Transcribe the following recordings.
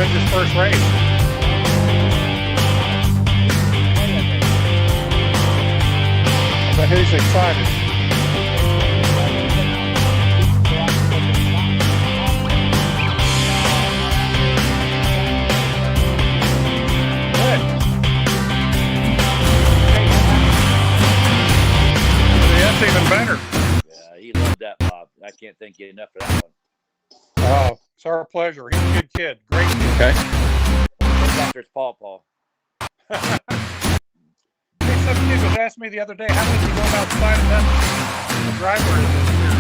wins his first race. But he's excited. That's even better. Yeah, he loved that, Bob. I can't thank you enough for that one. Oh, it's our pleasure. He's a good kid. Great kid. Okay. There's Paul. Hey, some kid was asking me the other day, how does he go outside of that driver in this year?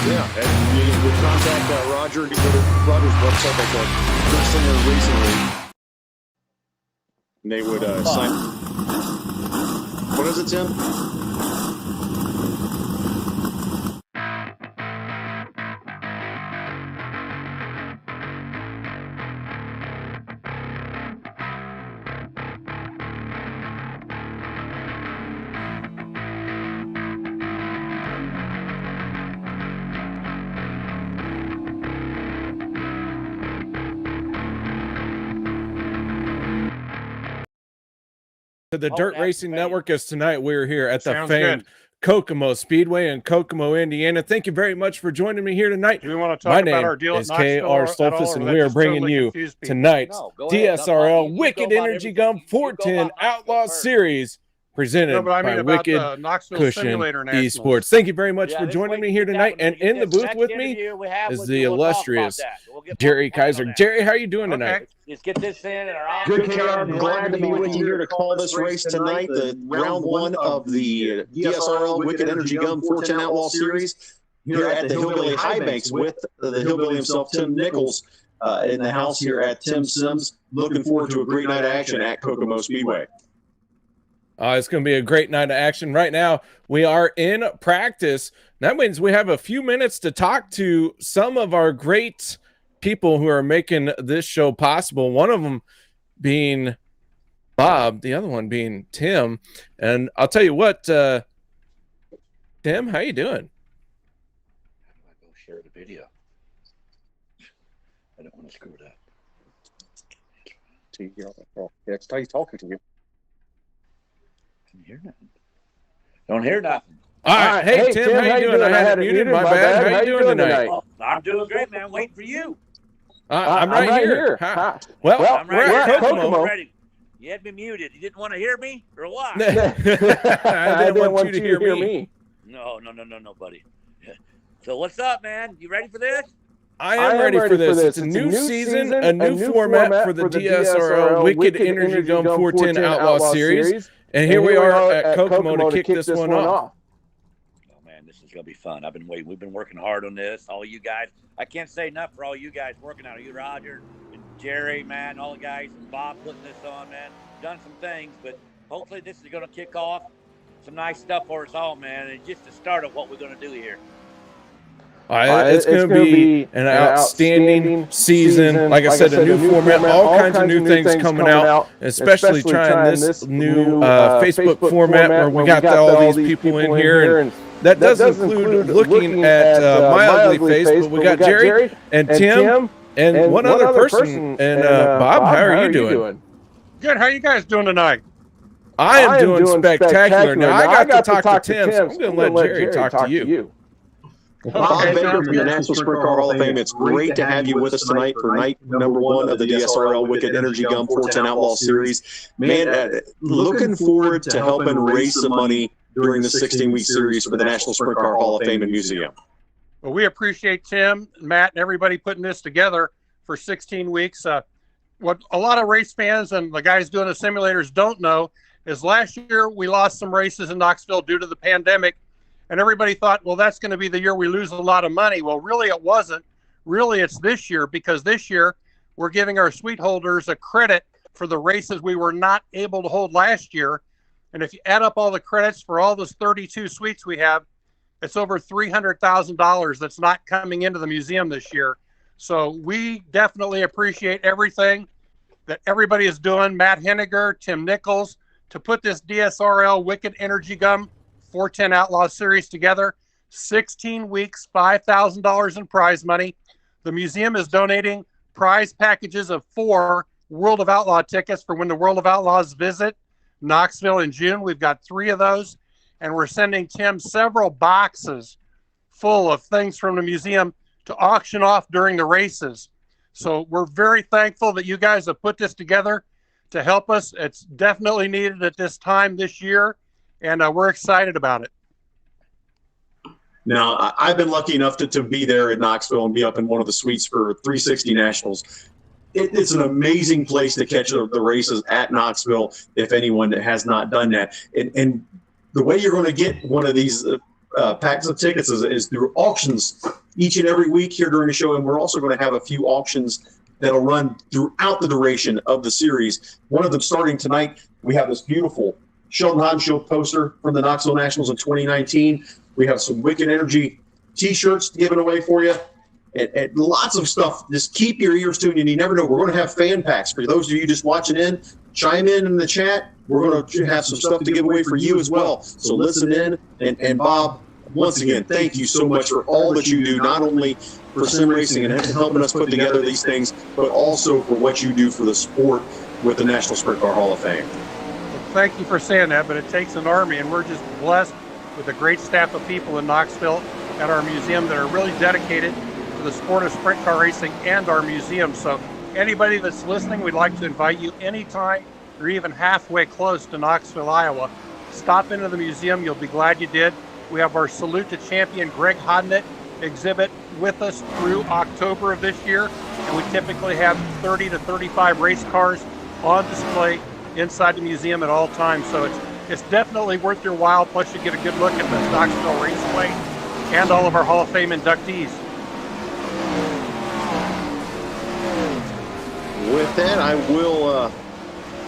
Yeah, and you would contact Roger and go to Roger's website, like Gunslinger Racing League. And they would sign. What is it, Tim? The Dirt Racing Network is tonight. We're here at the Sounds famed good. Kokomo Speedway in Kokomo, Indiana. Thank you very much for joining me here tonight. Do we want to My talk name about our deal at is Knoxville KR at all, Stolfus, or and that we are just bringing totally you confuse people? tonight's No, go ahead. DSRL You go Wicked about Energy everything. Gum You go 410 about Outlaw Knoxville first. Series presented No, but I mean by about Wicked the Knoxville Cushion Simulator Nationals. Esports. Thank you very much Yeah, for this joining week me here we got tonight. one. And We in the get booth next with me interview we have is with the you. We'll talk about illustrious that. We'll get Jerry more details Kaiser. on that. Jerry, how are you doing Okay. tonight? Let's get this in and our Good, KR. I'm glad to be with you here to call this race tonight, the round one of the DSRL Wicked Energy Gum 410 Outlaw Series here at the Hillbilly High Banks with the Hillbilly himself, Tim Nichols, in the house here at Tim Sims. Looking forward to a great night of action at Kokomo Speedway. It's going to be a great night of action. Right now, we are in practice. That means we have a few minutes to talk to some of our great people who are making this show possible. One of them being Bob, the other one being Tim. And I'll tell you what, Tim, how you doing? How do I go share the video? I don't want to screw it up. That's how he's talking to you. Can't hear nothing. Don't hear nothing. All right. Hey, Tim, how you doing? I had it muted. My bad. How you doing tonight? Oh, I'm doing great, man. Waiting for you. I'm right here. Well, I'm we're right at here. Kokomo. Ready. You had me muted. You didn't want to hear me, or what? I didn't want you to hear me. No, buddy. So what's up, man? You ready for this? I am ready for this. It's a new season, a new format for the DSRL Wicked Energy Gum 410 Outlaw Series. And here we are at Kokomo to kick this one off. Oh, man, this is going to be fun. I've been waiting. We've been working hard on this. All you guys. I can't say enough for all you guys working out. You, Roger, and Jerry, man, all the guys, and Bob putting this on, man. Done some things, but hopefully this is going to kick off some nice stuff for us all, man. And just the start of what we're going to do here. It's going to be an outstanding season. Like I said, a new format, all kinds of new things coming out, especially trying this new Facebook format where we got all these people in here. And that does include looking at my ugly face, but we got Jerry and Tim and one other person. And Bob, how are you doing? Good. How you guys doing tonight? I am doing spectacular. Now, I got to talk to Tim, so I'm going to let Jerry talk to you. Bob Baker from the National Sprint Car Hall of Fame. It's great to have you with us tonight for night number one of the DSRL Wicked Energy Gum 410 Outlaw Series. Man, looking forward to helping raise some money during the 16-week series for the National Sprint Car Hall of Fame and Museum. Well, we appreciate Tim, Matt, and everybody putting this together for 16 weeks. What a lot of race fans and the guys doing the simulators don't know is last year we lost some races in Knoxville due to the pandemic. And everybody thought, well, that's going to be the year we lose a lot of money. Well, really, it wasn't. Really, it's this year, because this year we're giving our suite holders a credit for the races we were not able to hold last year. And if you add up all the credits for all those 32 suites we have, it's over $300,000 that's not coming into the museum this year. So we definitely appreciate everything that everybody is doing. Matt Henniger, Tim Nichols, to put this DSRL Wicked Energy Gum 410 Outlaw Series together. 16 weeks, $5,000 in prize money. The museum is donating prize packages of 4 World of Outlaw tickets for when the World of Outlaws visit Knoxville in June. We've got 3 of those, and we're sending Tim several boxes full of things from the museum to auction off during the races. So we're very thankful that you guys have put this together to help us. It's definitely needed at this time this year, and we're excited about it. Now, I've been lucky enough to be there at Knoxville and be up in one of the suites for 360 Nationals. It's an amazing place to catch the races at Knoxville if anyone has not done that. And the way you're going to get one of these packs of tickets is through auctions each and every week here during the show. And we're also going to have a few auctions that'll run throughout the duration of the series. One of them starting tonight, we have this beautiful Sheldon Haudenschild poster from the Knoxville Nationals in 2019. We have some Wicked Energy T-shirts given away for you. And lots of stuff. Just keep your ears tuned, and you never know. We're going to have fan packs for those of you just watching in. Chime in the chat. We're going to have some stuff to give away for you as well. So listen in. And Bob, once again, thank you so much for all that you do, not only for sim racing and helping us put together these things, but also for what you do for the sport with the National Sprint Car Hall of Fame. Well, thank you for saying that, but it takes an army, and we're just blessed with a great staff of people in Knoxville at our museum that are really dedicated to the sport of sprint car racing and our museum. So anybody that's listening, we'd like to invite you anytime you're even halfway close to Knoxville, Iowa. Stop into the museum. You'll be glad you did. We have our Salute to Champion Greg Hodnett exhibit with us through October of this year, and we typically have 30 to 35 race cars on display inside the museum at all times. So it's definitely worth your while. Plus you get a good look at the Knoxville Raceway and all of our Hall of Fame inductees. With that, I will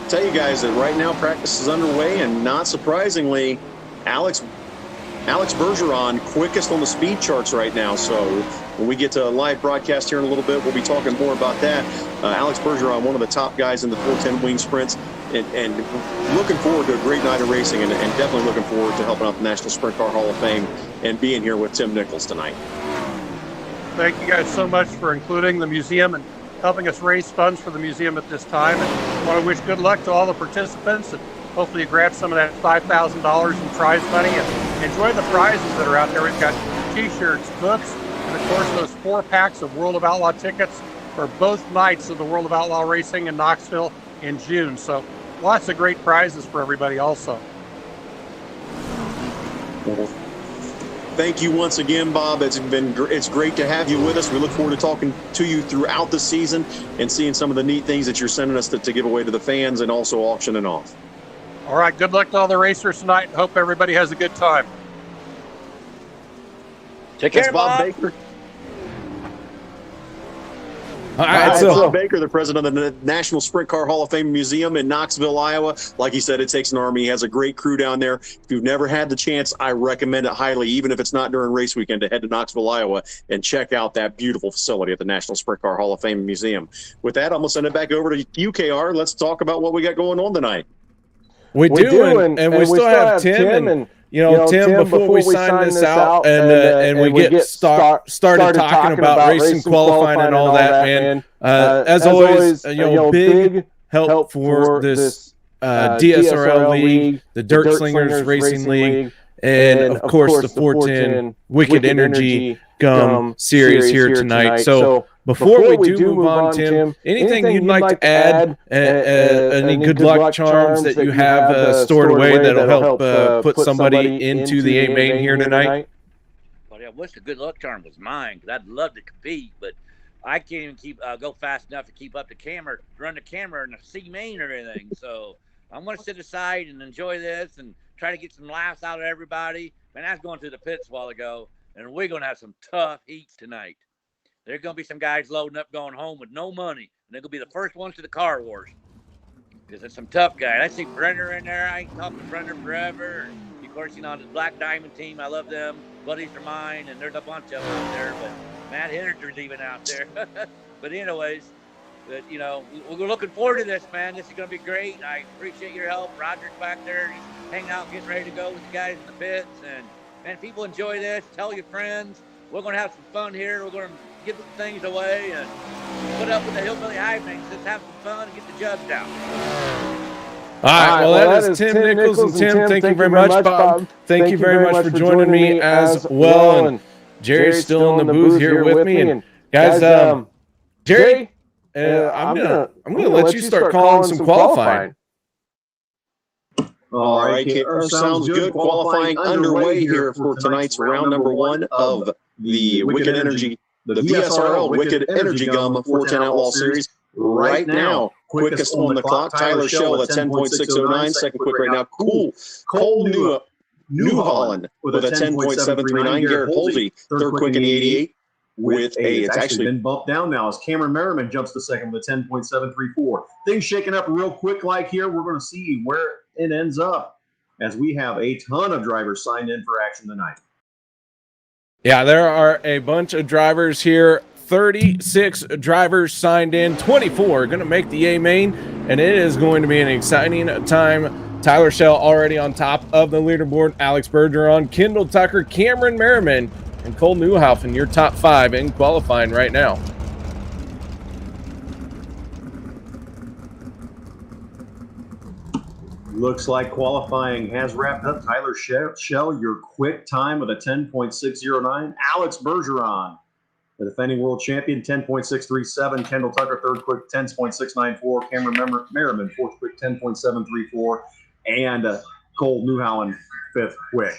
tell you guys that right now practice is underway, and not surprisingly, Alex Bergeron quickest on the speed charts right now. So when we get to a live broadcast here in a little bit, we'll be talking more about that. Alex Bergeron, one of the top guys in the 410 wing sprints, and looking forward to a great night of racing, and definitely looking forward to helping out the National Sprint Car Hall of Fame and being here with Tim Nichols tonight. Thank you guys so much for including the museum and helping us raise funds for the museum at this time. And I want to wish good luck to all the participants, and hopefully you grab some of that $5,000 in prize money and enjoy the prizes that are out there. We've got T-shirts, books, and of course those 4 packs of World of Outlaw tickets for both nights of the World of Outlaw Racing in Knoxville in June. So lots of great prizes for everybody also. Thank you once again, Bob. It's great to have you with us. We look forward to talking to you throughout the season and seeing some of the neat things that you're sending us to give away to the fans and also auctioning off. All right, good luck to all the racers tonight. Hope everybody has a good time. Take care, Bob Bob. Baker. All right, so Bob Baker, the president of the National Sprint Car Hall of Fame Museum in Knoxville, Iowa. Like he said, it takes an army. He has a great crew down there. If you've never had the chance, I recommend it highly, even if it's not during race weekend, to head to Knoxville, Iowa, and check out that beautiful facility at the National Sprint Car Hall of Fame Museum. With that, I'm going to send it back over to you, KR. Let's talk about what we got going on tonight. We do, and we still have Tim, and Tim, before we sign this out and we get started talking about racing, qualifying, and all that, man. As always, big help for this DSRL League, the Dirt Slingers Racing League, and of course the 410 Wicked Energy Gum Series here tonight. So before we do move on, Tim, anything you'd like to add? Any good luck charms that you have stored away that'll help put somebody into the A-Main here tonight? Well, I wish the good luck charm was mine, because I'd love to compete, but I can't even go fast enough to keep up the camera, run the camera in the C-Main or anything. So I'm going to sit aside and enjoy this and try to get some laughs out of everybody. Man, I was going through the pits a while ago, and we're going to have some tough heats tonight. There's going to be some guys loading up going home with no money, and they're going to be the first ones to the car wash, because it's some tough guys. I see Brenner in there. I ain't talked to Brenner forever. And of course, the Black Diamond team, I love them. Buddies are mine, and there's a bunch of them out there, but Matt Henderter's even out there. But anyways, we're looking forward to this, man. This is going to be great. I appreciate your help. Roger's back there just hanging out, getting ready to go with the guys in the pits, and Man, people enjoy this. Tell your friends. We're going to have some fun here. We're going to give things away and put up with the hillbilly high banks. Let's have some fun and get the jugs down. All right, well, that is Tim Nichols. And Tim, thank you very much, Bob. Thank you very much for joining me as well. And Jerry's still in the booth here with me. And guys, Jerry, I'm gonna let you start calling some qualifying. All right, sounds good. Qualifying underway here for tonight's round number 1 of the Wicked Energy, the DSRL Wicked Energy Gum 410 Outlaw Series. Right now, quickest on the clock, Tyler Shell at 10.609. Second quick right now, Cole New Holland with a 10.739. Garrett Holsey, third quick in the 88 with a, it's actually been bumped down now as Cameron Merriman jumps to second with a 10.734. Things shaking up real quick like here. We're going to see where it ends up as we have a ton of drivers signed in for action tonight. Yeah, there are a bunch of drivers here. 36 drivers signed in, 24 going to make the A main, and it is going to be an exciting time. Tyler Shell already on top of the leaderboard, Alex Bergeron, Kendall Tucker, Cameron Merriman, and Cole Newhoffen, your top 5 in qualifying right now. Looks like qualifying has wrapped up. Tyler Shell, your quick time with a 10.609. Alex Bergeron, the defending world champion, 10.637. Kendall Tucker, third quick, 10.694. Cameron Merriman, fourth quick, 10.734. And Cole Newhoffen, fifth quick.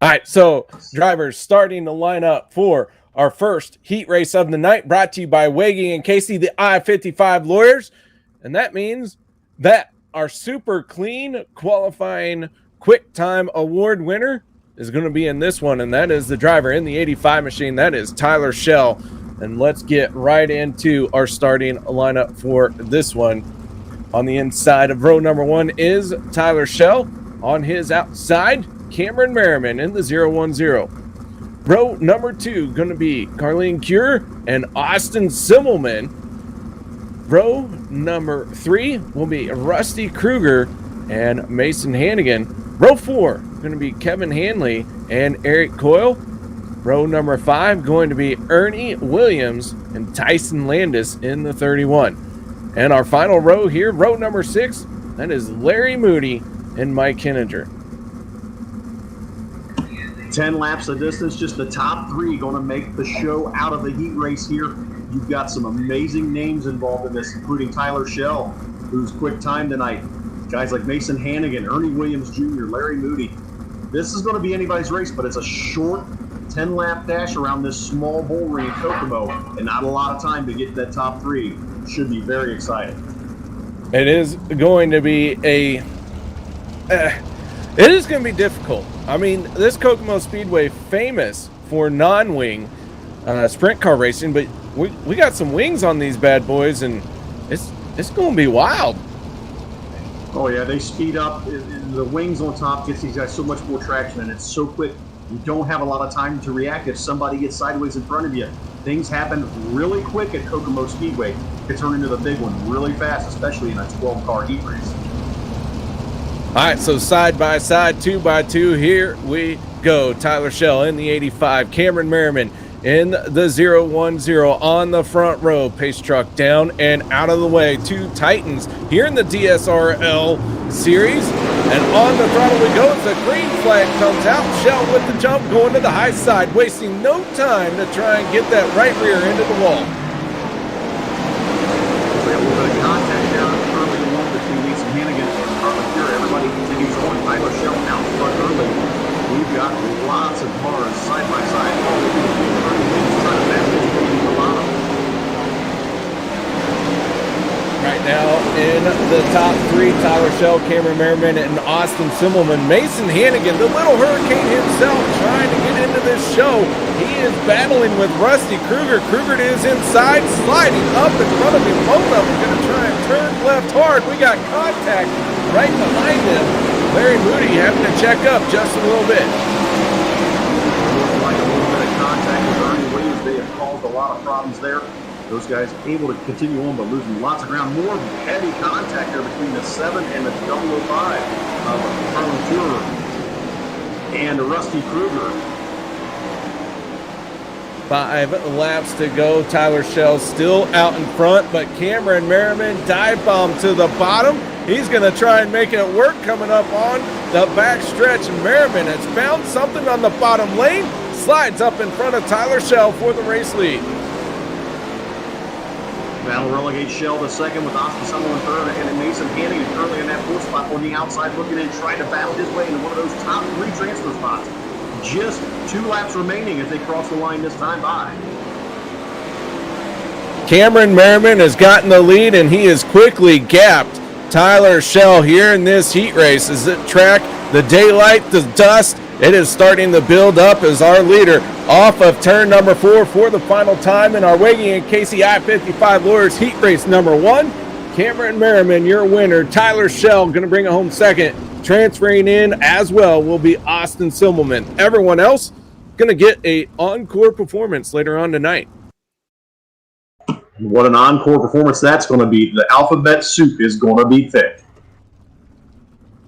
All right, so drivers starting to line up for our first heat race of the night, brought to you by Wiggy and Casey, the I-55 lawyers. And that means that our super clean qualifying quick time award winner is going to be in this one, and that is the driver in the 85 machine. That is Tyler Shell. And let's get right into our starting lineup for this one. On the inside of row number 1 is Tyler Shell. On his outside, Cameron Merriman in the 010. Row number 2 going to be Carlene Cure and Austin Simmelman. Row number 3 will be Rusty Kruger and Mason Hannigan. Row 4 going to be Kevin Hanley and Eric Coyle. Row number 5 going to be Ernie Williams and Tyson Landis in the 31. And our final row here, row number 6, that is Larry Moody and Mike Henninger. 10 laps of distance, just the top 3 going to make the show out of the heat race here. You've got some amazing names involved in this, including Tyler Shell, who's quick time tonight. Guys like Mason Hannigan, Ernie Williams Jr., Larry Moody. This is going to be anybody's race, but it's a short 10-lap dash around this small bull ring in Kokomo, and not a lot of time to get to that top 3. Should be very exciting. It is going to be it is going to be difficult. I mean, this Kokomo Speedway famous for non-wing sprint car racing, but we got some wings on these bad boys, and it's going to be wild. Oh yeah, they speed up. The wings on top gets these guys so much more traction, and it's so quick. You don't have a lot of time to react if somebody gets sideways in front of you. Things happen really quick at Kokomo Speedway. It can turn into the big one really fast, especially in a 12-car heat race. All right, so side by side, 2x2, here we go. Tyler Shell in the 85, Cameron Merriman in the 010 on the front row. Pace truck down and out of the way. 2 Titans here in the DSRL series. And on the throttle we go as the green flag comes out. Shell with the jump going to the high side, wasting no time to try and get that right rear into the wall. We have a little bit of contact there early along between Mason Hannigan and Carlin Cure. Everybody continues on. Tyler Shell out front early. We've got lots of cars side by side. All over the field. Trying to pass this to the bottom. Right now in the top 3, Tyler Shell, Cameron Merriman, and Austin Simmelman. Mason Hannigan, the little hurricane himself, trying to get into this show. He is battling with Rusty Kruger. Kruger is inside, sliding up in front of him. Both of them going to try and turn left hard. We got contact right behind him. Larry Moody having to check up just a little bit. Looks like a little bit of contact with Ernie Williams. They have caused a lot of problems there. Those guys able to continue on, but losing lots of ground. More heavy contact there between the 7 and the 005 of Carlin Cure. and Rusty Kruger. 5 laps to go. Tyler Shell still out in front, but Cameron Merriman dive bomb to the bottom. He's going to try and make it work coming up on the back stretch. Merriman has found something on the bottom lane, slides up in front of Tyler Shell for the race lead. That'll relegate Shell to second with Austin Summerlin third, and Mason Hanning currently in that fourth spot on the outside, looking in, trying to battle his way into one of those top 3 transfer spots. Just 2 laps remaining as they cross the line this time by. Cameron Merriman has gotten the lead, and he is quickly gapped Tyler Shell here in this heat race. As it track, the daylight, the dust, it is starting to build up as our leader off of turn number 4 for the final time in our Wiggy and Casey I-55 Lawyers heat race number 1. Cameron Merriman, your winner. Tyler Shell going to bring it home second. Transferring in as well will be Austin Simmelman. Everyone else going to get a encore performance later on tonight. What an encore performance that's going to be. The alphabet soup is going to be thick.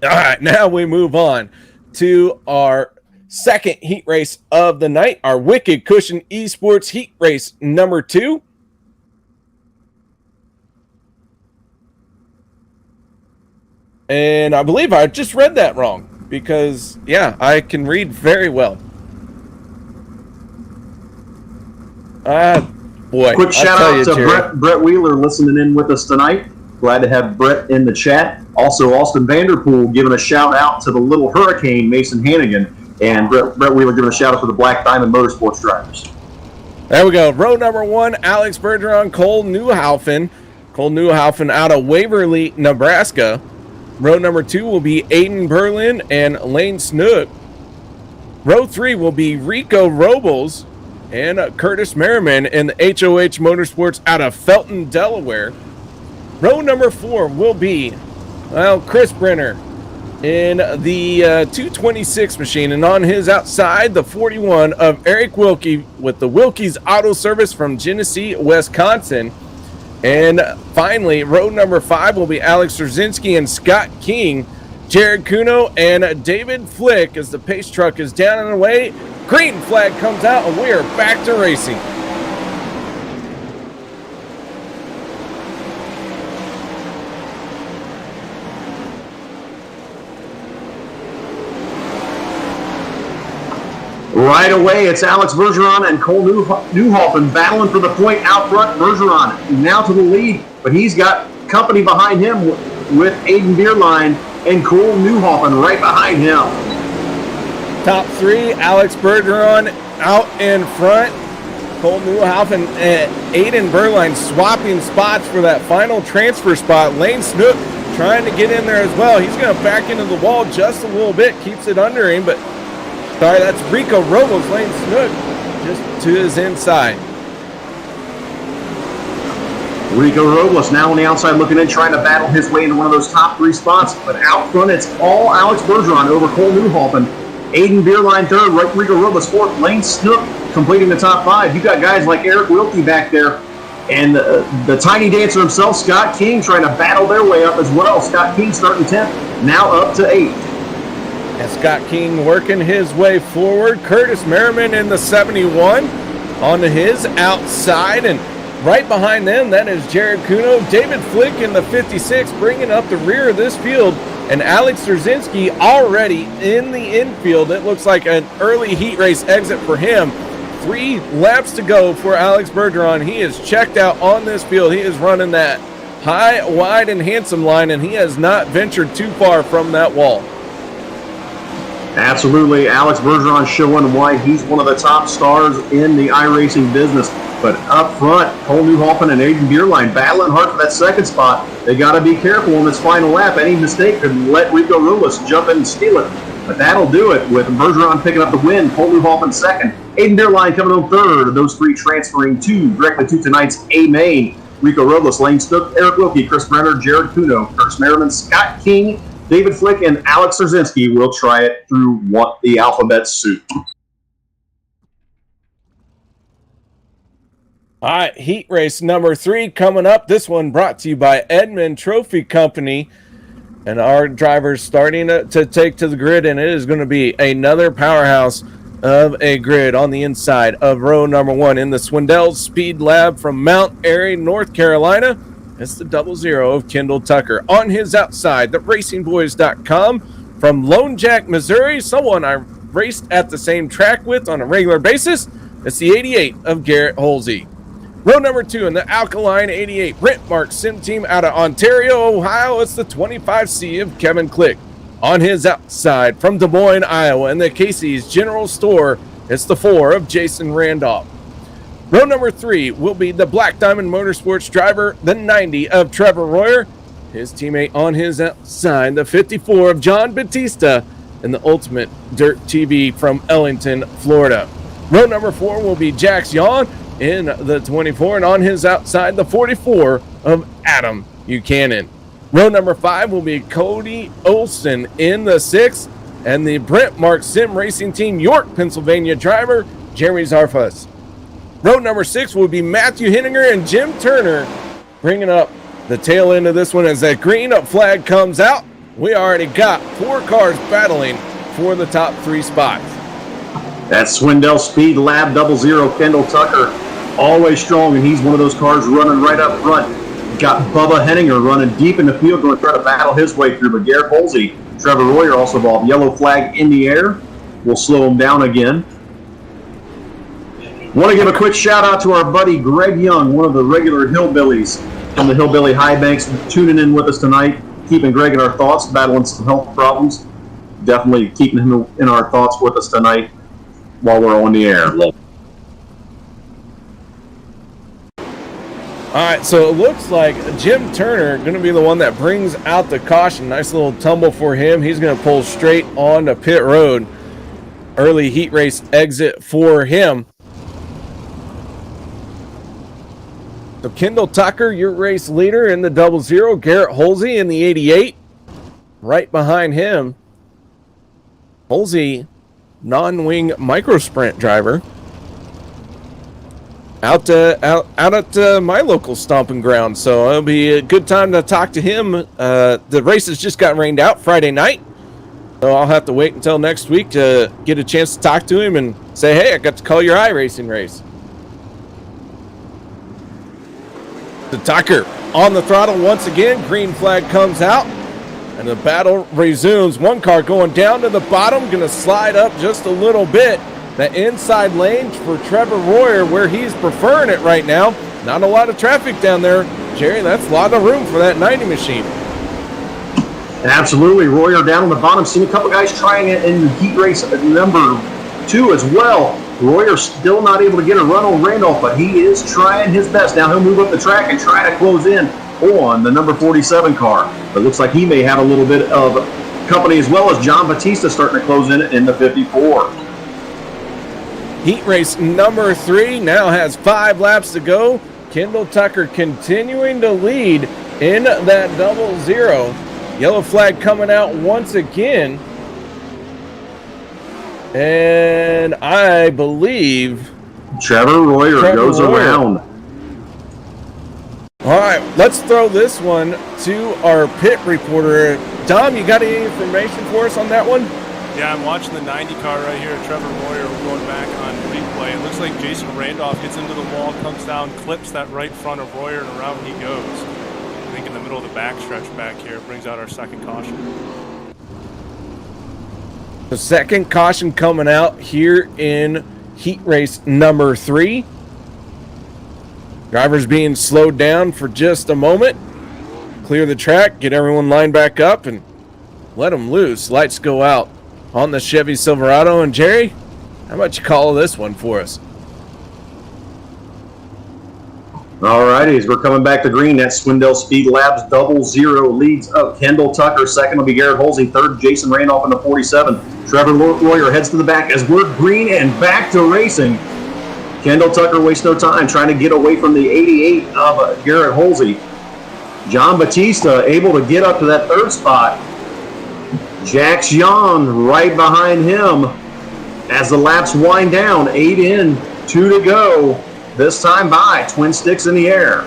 All right, now we move on to our second heat race of the night, our Wicked Cushion Esports heat race number 2. And I believe I just read that wrong because, yeah, I can read very well. Boy, quick shout out to Brett Wheeler listening in with us tonight. Glad to have Brett in the chat. Also, Austin Vanderpool giving a shout out to the Little Hurricane, Mason Hannigan, and Brett Wheeler giving a shout out to the Black Diamond Motorsports drivers. There we go. Row number 1, Alex Bergeron, Cole Newhaufen. Cole Newhaufen out of Waverly, Nebraska. Row number 2 will be Aiden Berlin and Lane Snook. Row 3 will be Rico Robles and Curtis Merriman in the HOH Motorsports out of Felton, Delaware. Row number 4 will be, Chris Brenner in the 226 machine. And on his outside, the 41 of Eric Wilkie with the Wilkie's Auto Service from Genesee, Wisconsin. And finally, row number 5 will be Alex Rzinski and Scott King. Jared Kuno and David Flick as the pace truck is down and away. Green flag comes out and we are back to racing. Right away, it's Alex Bergeron and Cole Newhoffen battling for the point out front. Bergeron now to the lead, but he's got company behind him with Aiden Bierlein and Cole Newhoffen right behind him. Top 3, Alex Bergeron out in front. Cole Newhoffen and Aiden Bierlein swapping spots for that final transfer spot. Lane Snook trying to get in there as well. He's going to back into the wall just a little bit, keeps it under him, but sorry, that's Rico Robles, Lane Snook, just to his inside. Rico Robles now on the outside looking in, trying to battle his way into one of those top 3 spots. But out front, it's all Alex Bergeron over Cole Newhoffen. Aiden Bierlein third, Rico Robles fourth, Lane Snook completing the top 5. You got guys like Eric Wilkie back there. And the tiny dancer himself, Scott King, trying to battle their way up as well. Scott King starting 10th, now up to 8th. And Scott King working his way forward. Curtis Merriman in the 71 on his outside. And right behind them, that is Jared Kuno. David Flick in the 56 bringing up the rear of this field. And Alex Rzinski already in the infield. It looks like an early heat race exit for him. 3 laps to go for Alex Bergeron. He is checked out on this field. He is running that high, wide, and handsome line, and he has not ventured too far from that wall. Absolutely. Alex Bergeron showing why he's one of the top stars in the iRacing business. But up front, Cole Newhoffen and Aiden Bierlein battling hard for that second spot. They got to be careful in this final lap. Any mistake could let Rico Robles jump in and steal it. But that'll do it with Bergeron picking up the win, Cole Newhoffen second, Aiden Bierlein coming home third. Those 3 transferring directly to tonight's A main. Rico Robles, Lane Snook, Eric Wilkie, Chris Brenner, Jared Kuno, Curtis Merriman, Scott King, David Flick, and Alex Rzinski will try it through the alphabet soup. All right, heat race number 3 coming up. This one brought to you by Edmund Trophy Company. And our driver's starting to take to the grid, and it is going to be another powerhouse of a grid on the inside of row number 1 in the Swindell Speed Lab from Mount Airy, North Carolina. It's the 00 of Kendall Tucker. On his outside, the racingboys.com from Lone Jack, Missouri, someone I raced at the same track with on a regular basis. It's the 88 of Garrett Holsey. Row number 2 in the Alkaline 88 Brent Mark Sim Team out of Ontario, Ohio. It's the 25C of Kevin Click. On his outside from Des Moines, Iowa, in the Casey's General Store, it's the 4 of Jason Randolph. Row number 3 will be the Black Diamond Motorsports driver, the 90 of Trevor Royer. His teammate on his outside, the 54 of John Batista, and the Ultimate Dirt TV from Ellington, Florida. Row number 4 will be Jax Yawn in the 24, and on his outside, the 44 of Adam Buchanan. Row number 5 will be Cody Olson in the 6, and the Brent Mark Sim Racing Team York, Pennsylvania driver, Jeremy Zarfus. Row number 6 will be Matthew Henninger and Jim Turner, bringing up the tail end of this one as that green flag comes out. We already got 4 cars battling for the top 3 spots. That's Swindell Speed Lab 00 Kendall Tucker, always strong, and he's one of those cars running right up front. Got Bubba Henninger running deep in the field, going to try to battle his way through. But Garrett Holsey, Trevor Royer also involved. Yellow flag in the air. We'll slow him down again. Want to give a quick shout out to our buddy Greg Young, one of the regular hillbillies from the Hillbilly High Banks, tuning in with us tonight, keeping Greg in our thoughts, battling some health problems. Definitely keeping him in our thoughts with us tonight while we're on the air. All right, so it looks like Jim Turner going to be the one that brings out the caution. Nice little tumble for him. He's going to pull straight onto pit road. Early heat race exit for him. So Kendall Tucker, your race leader in the 00. Garrett Holsey in the 88. Right behind him, Holsey, non-wing micro sprint driver. Out at my local stomping ground, so it'll be a good time to talk to him. The races just got rained out Friday night, so I'll have to wait until next week to get a chance to talk to him and say, hey, I got to call your iRacing race. The Tucker on the throttle once again. Green flag comes out, and the battle resumes. One car going down to the bottom, going to slide up just a little bit. The inside lane for Trevor Royer, where he's preferring it right now. Not a lot of traffic down there, Jerry. That's a lot of room for that 90 machine. Absolutely. Royer down on the bottom. Seen a couple guys trying it in heat race number 2 as well. Royer still not able to get a run on Randolph, but he is trying his best. Now he'll move up the track and try to close in on the number 47 car. But it looks like he may have a little bit of company as well, as John Batista starting to close in the 54. Heat race number 3 now has 5 laps to go. Kendall Tucker continuing to lead in that 00. Yellow flag coming out once again. And I believe Trevor Royer goes around. All right, let's throw this one to our pit reporter. Dom, you got any information for us on that one? Yeah, I'm watching the 90 car right here. Trevor Royer going back on replay. It looks like Jason Randolph gets into the wall, comes down, clips that right front of Royer, and around he goes. I think in the middle of the backstretch back here, brings out our second caution. The second caution coming out here in heat race number 3. Drivers being slowed down for just a moment. Clear the track, get everyone lined back up, and let them loose. Lights go out on the Chevy Silverado. And Jerry, how about you call this one for us? All righty, as we're coming back to green, that's Swindell Speed Labs 00 leads up Kendall Tucker. Second will be Garrett Holsey. Third, Jason Randolph in the 47. Trevor Royer heads to the back as we're green and back to racing. Kendall Tucker wastes no time trying to get away from the 88 of Garrett Holsey. John Batista able to get up to that third spot. Jax Yawn right behind him as the laps wind down. 8 in, 2 to go. This time by twin sticks in the air.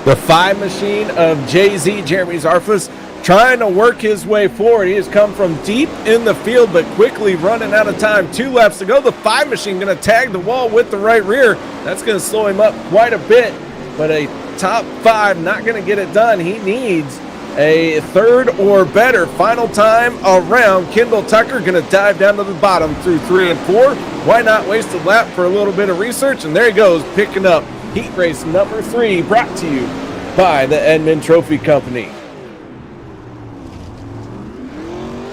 The 5 machine of Jay-Z, Jeremy Zarfus, trying to work his way forward. He has come from deep in the field, but quickly running out of time. 2 laps to go. The 5 machine going to tag the wall with the right rear. That's going to slow him up quite a bit, but a top 5 not going to get it done. He needs a 3rd or better. Final time around. Kendall Tucker going to dive down to the bottom through 3 and 4. Why not waste a lap for a little bit of research? And there he goes, picking up heat race number 3, brought to you by the Edmund Trophy Company.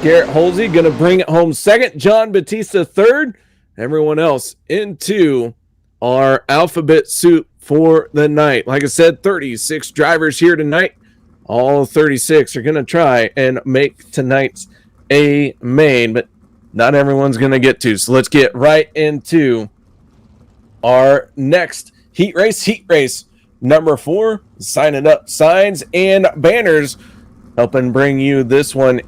Garrett Holsey going to bring it home 2nd. John Batista 3rd. Everyone else into our alphabet soup for the night. Like I said, 36 drivers here tonight. All 36 are going to try and make tonight's a main, but not everyone's going to get to. So let's get right into our next heat race number 4. Signing up signs and banners, helping bring you this one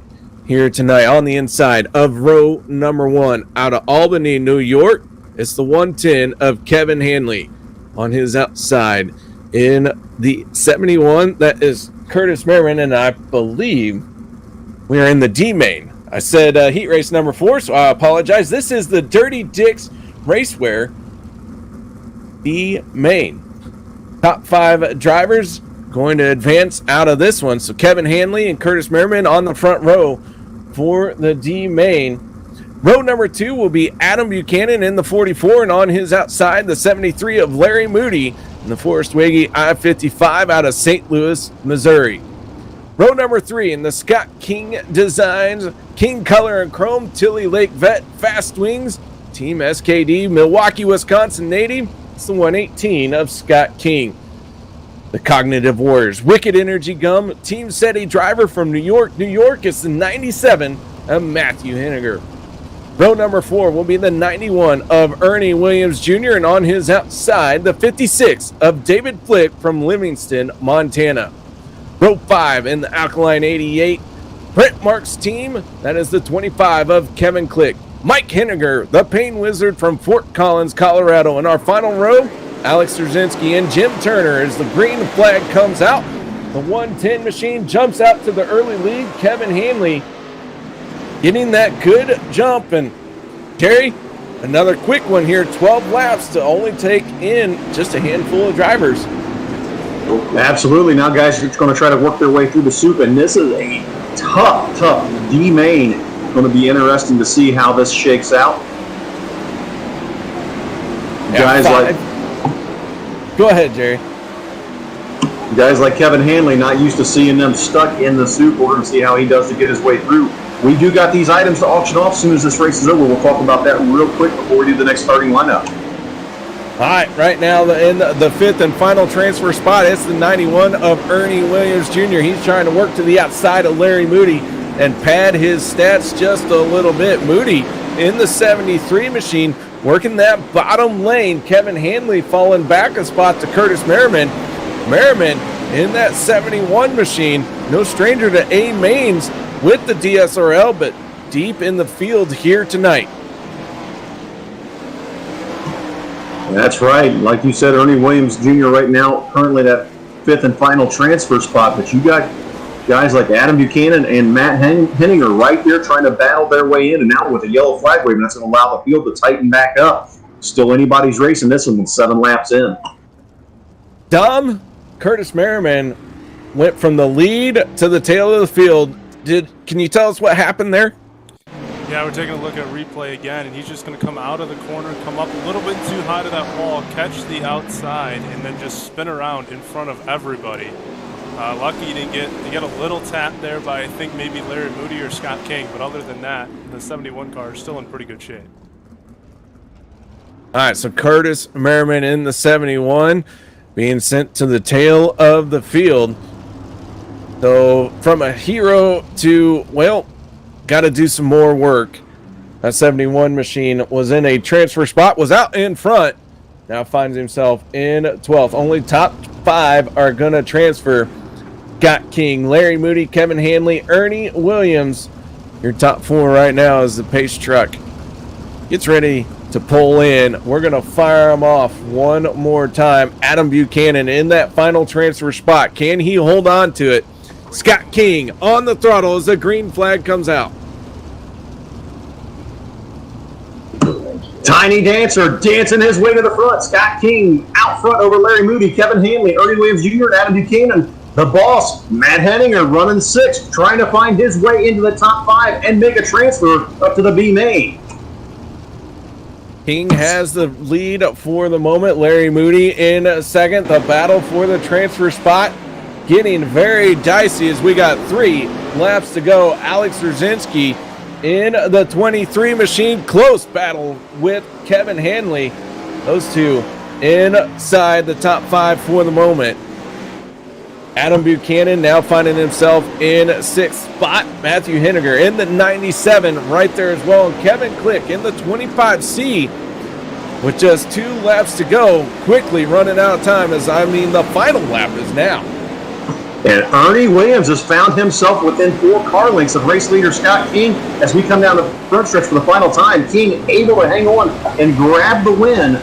here tonight on the inside of row number 1 out of Albany, New York. It's the 110 of Kevin Hanley on his outside in the 71. That is Curtis Merriman, and I believe we are in the D main. I said heat race number 4, so I apologize. This is the Dirty Dicks Racewear D main. Top 5 drivers going to advance out of this one. So Kevin Hanley and Curtis Merriman on the front row for the D main. Row number 2 will be Adam Buchanan in the 44, and on his outside, the 73 of Larry Moody in the Forrest Wiggy I-55 out of St. Louis, Missouri. Row number 3 in the Scott King Designs, King Color and Chrome, Tilly Lake Vet, Fast Wings, Team SKD, Milwaukee, Wisconsin native. It's the 118 of Scott King. The Cognitive Warriors, Wicked Energy Gum, Team SETI driver from New York. New York is the 97 of Matthew Henniger. Row number 4 will be the 91 of Ernie Williams Jr. and on his outside, the 56 of David Flick from Livingston, Montana. Row 5 in the Alkaline 88, Brent Marks team. That is the 25 of Kevin Click. Mike Henniger, the Pain Wizard from Fort Collins, Colorado. In our final row, Alex Trzynski and Jim Turner as the green flag comes out. The 110 machine jumps out to the early lead. Kevin Hanley getting that good jump. And Terry, another quick one here, 12 laps to only take in just a handful of drivers. Absolutely. Now guys are going to try to work their way through the soup, and this is a tough D main. Going to be interesting to see how this shakes out. Yeah, guys go ahead, Jerry. Guys like Kevin Hanley, not used to seeing them stuck in the soup. We're going to see how he does to get his way through. We do got these items to auction off as soon as this race is over. We'll talk about that real quick before we do the next starting lineup. All right, right now in the 5th and final transfer spot, it's the 91 of Ernie Williams Jr. He's trying to work to the outside of Larry Moody and pad his stats just a little bit. Moody in the 73 machine, working that bottom lane. Kevin Hanley falling back a spot to Curtis Merriman. Merriman in that 71 machine, no stranger to A mains with the DSRL, but deep in the field here tonight. That's right. Like you said, Ernie Williams Jr. right now, currently that 5th and final transfer spot, but you got guys like Adam Buchanan and Matt Henninger right there trying to battle their way in and out with a yellow flag wave, and that's going to allow the field to tighten back up. Still anybody's race in this one with 7 laps in. Dom, Curtis Merriman went from the lead to the tail of the field. Can you tell us what happened there? Yeah, we're taking a look at replay again, and he's just going to come out of the corner, come up a little bit too high to that wall, catch the outside, and then just spin around in front of everybody. Lucky he didn't get a little tap there by, I think, maybe Larry Moody or Scott King, but other than that, the 71 car is still in pretty good shape. All right, so Curtis Merriman in the 71 being sent to the tail of the field. So from a hero to, well, got to do some more work. That 71 machine was in a transfer spot, was out in front, now finds himself in 12th. Only top 5 are going to transfer. Scott King, Larry Moody, Kevin Hanley, Ernie Williams. Your top 4 right now is the pace truck. Gets ready to pull in. We're going to fire him off one more time. Adam Buchanan in that final transfer spot. Can he hold on to it? Scott King on the throttle as the green flag comes out. Tiny Dancer dancing his way to the front. Scott King out front over Larry Moody, Kevin Hanley, Ernie Williams Jr., and Adam Buchanan. The boss, Matt Henninger, running 6th, trying to find his way into the top 5 and make a transfer up to the B main. King has the lead for the moment. Larry Moody in 2nd. The battle for the transfer spot getting very dicey as we got 3 laps to go. Alex Rzinski in the 23 machine. Close battle with Kevin Hanley. Those two inside the top 5 for the moment. Adam Buchanan now finding himself in 6th spot. Matthew Henninger in the 97 right there as well. And Kevin Click in the 25C with just 2 laps to go. Quickly running out of time as the final lap is now. And Ernie Williams has found himself within 4 car lengths of race leader Scott King as we come down the front stretch for the final time. King able to hang on and grab the win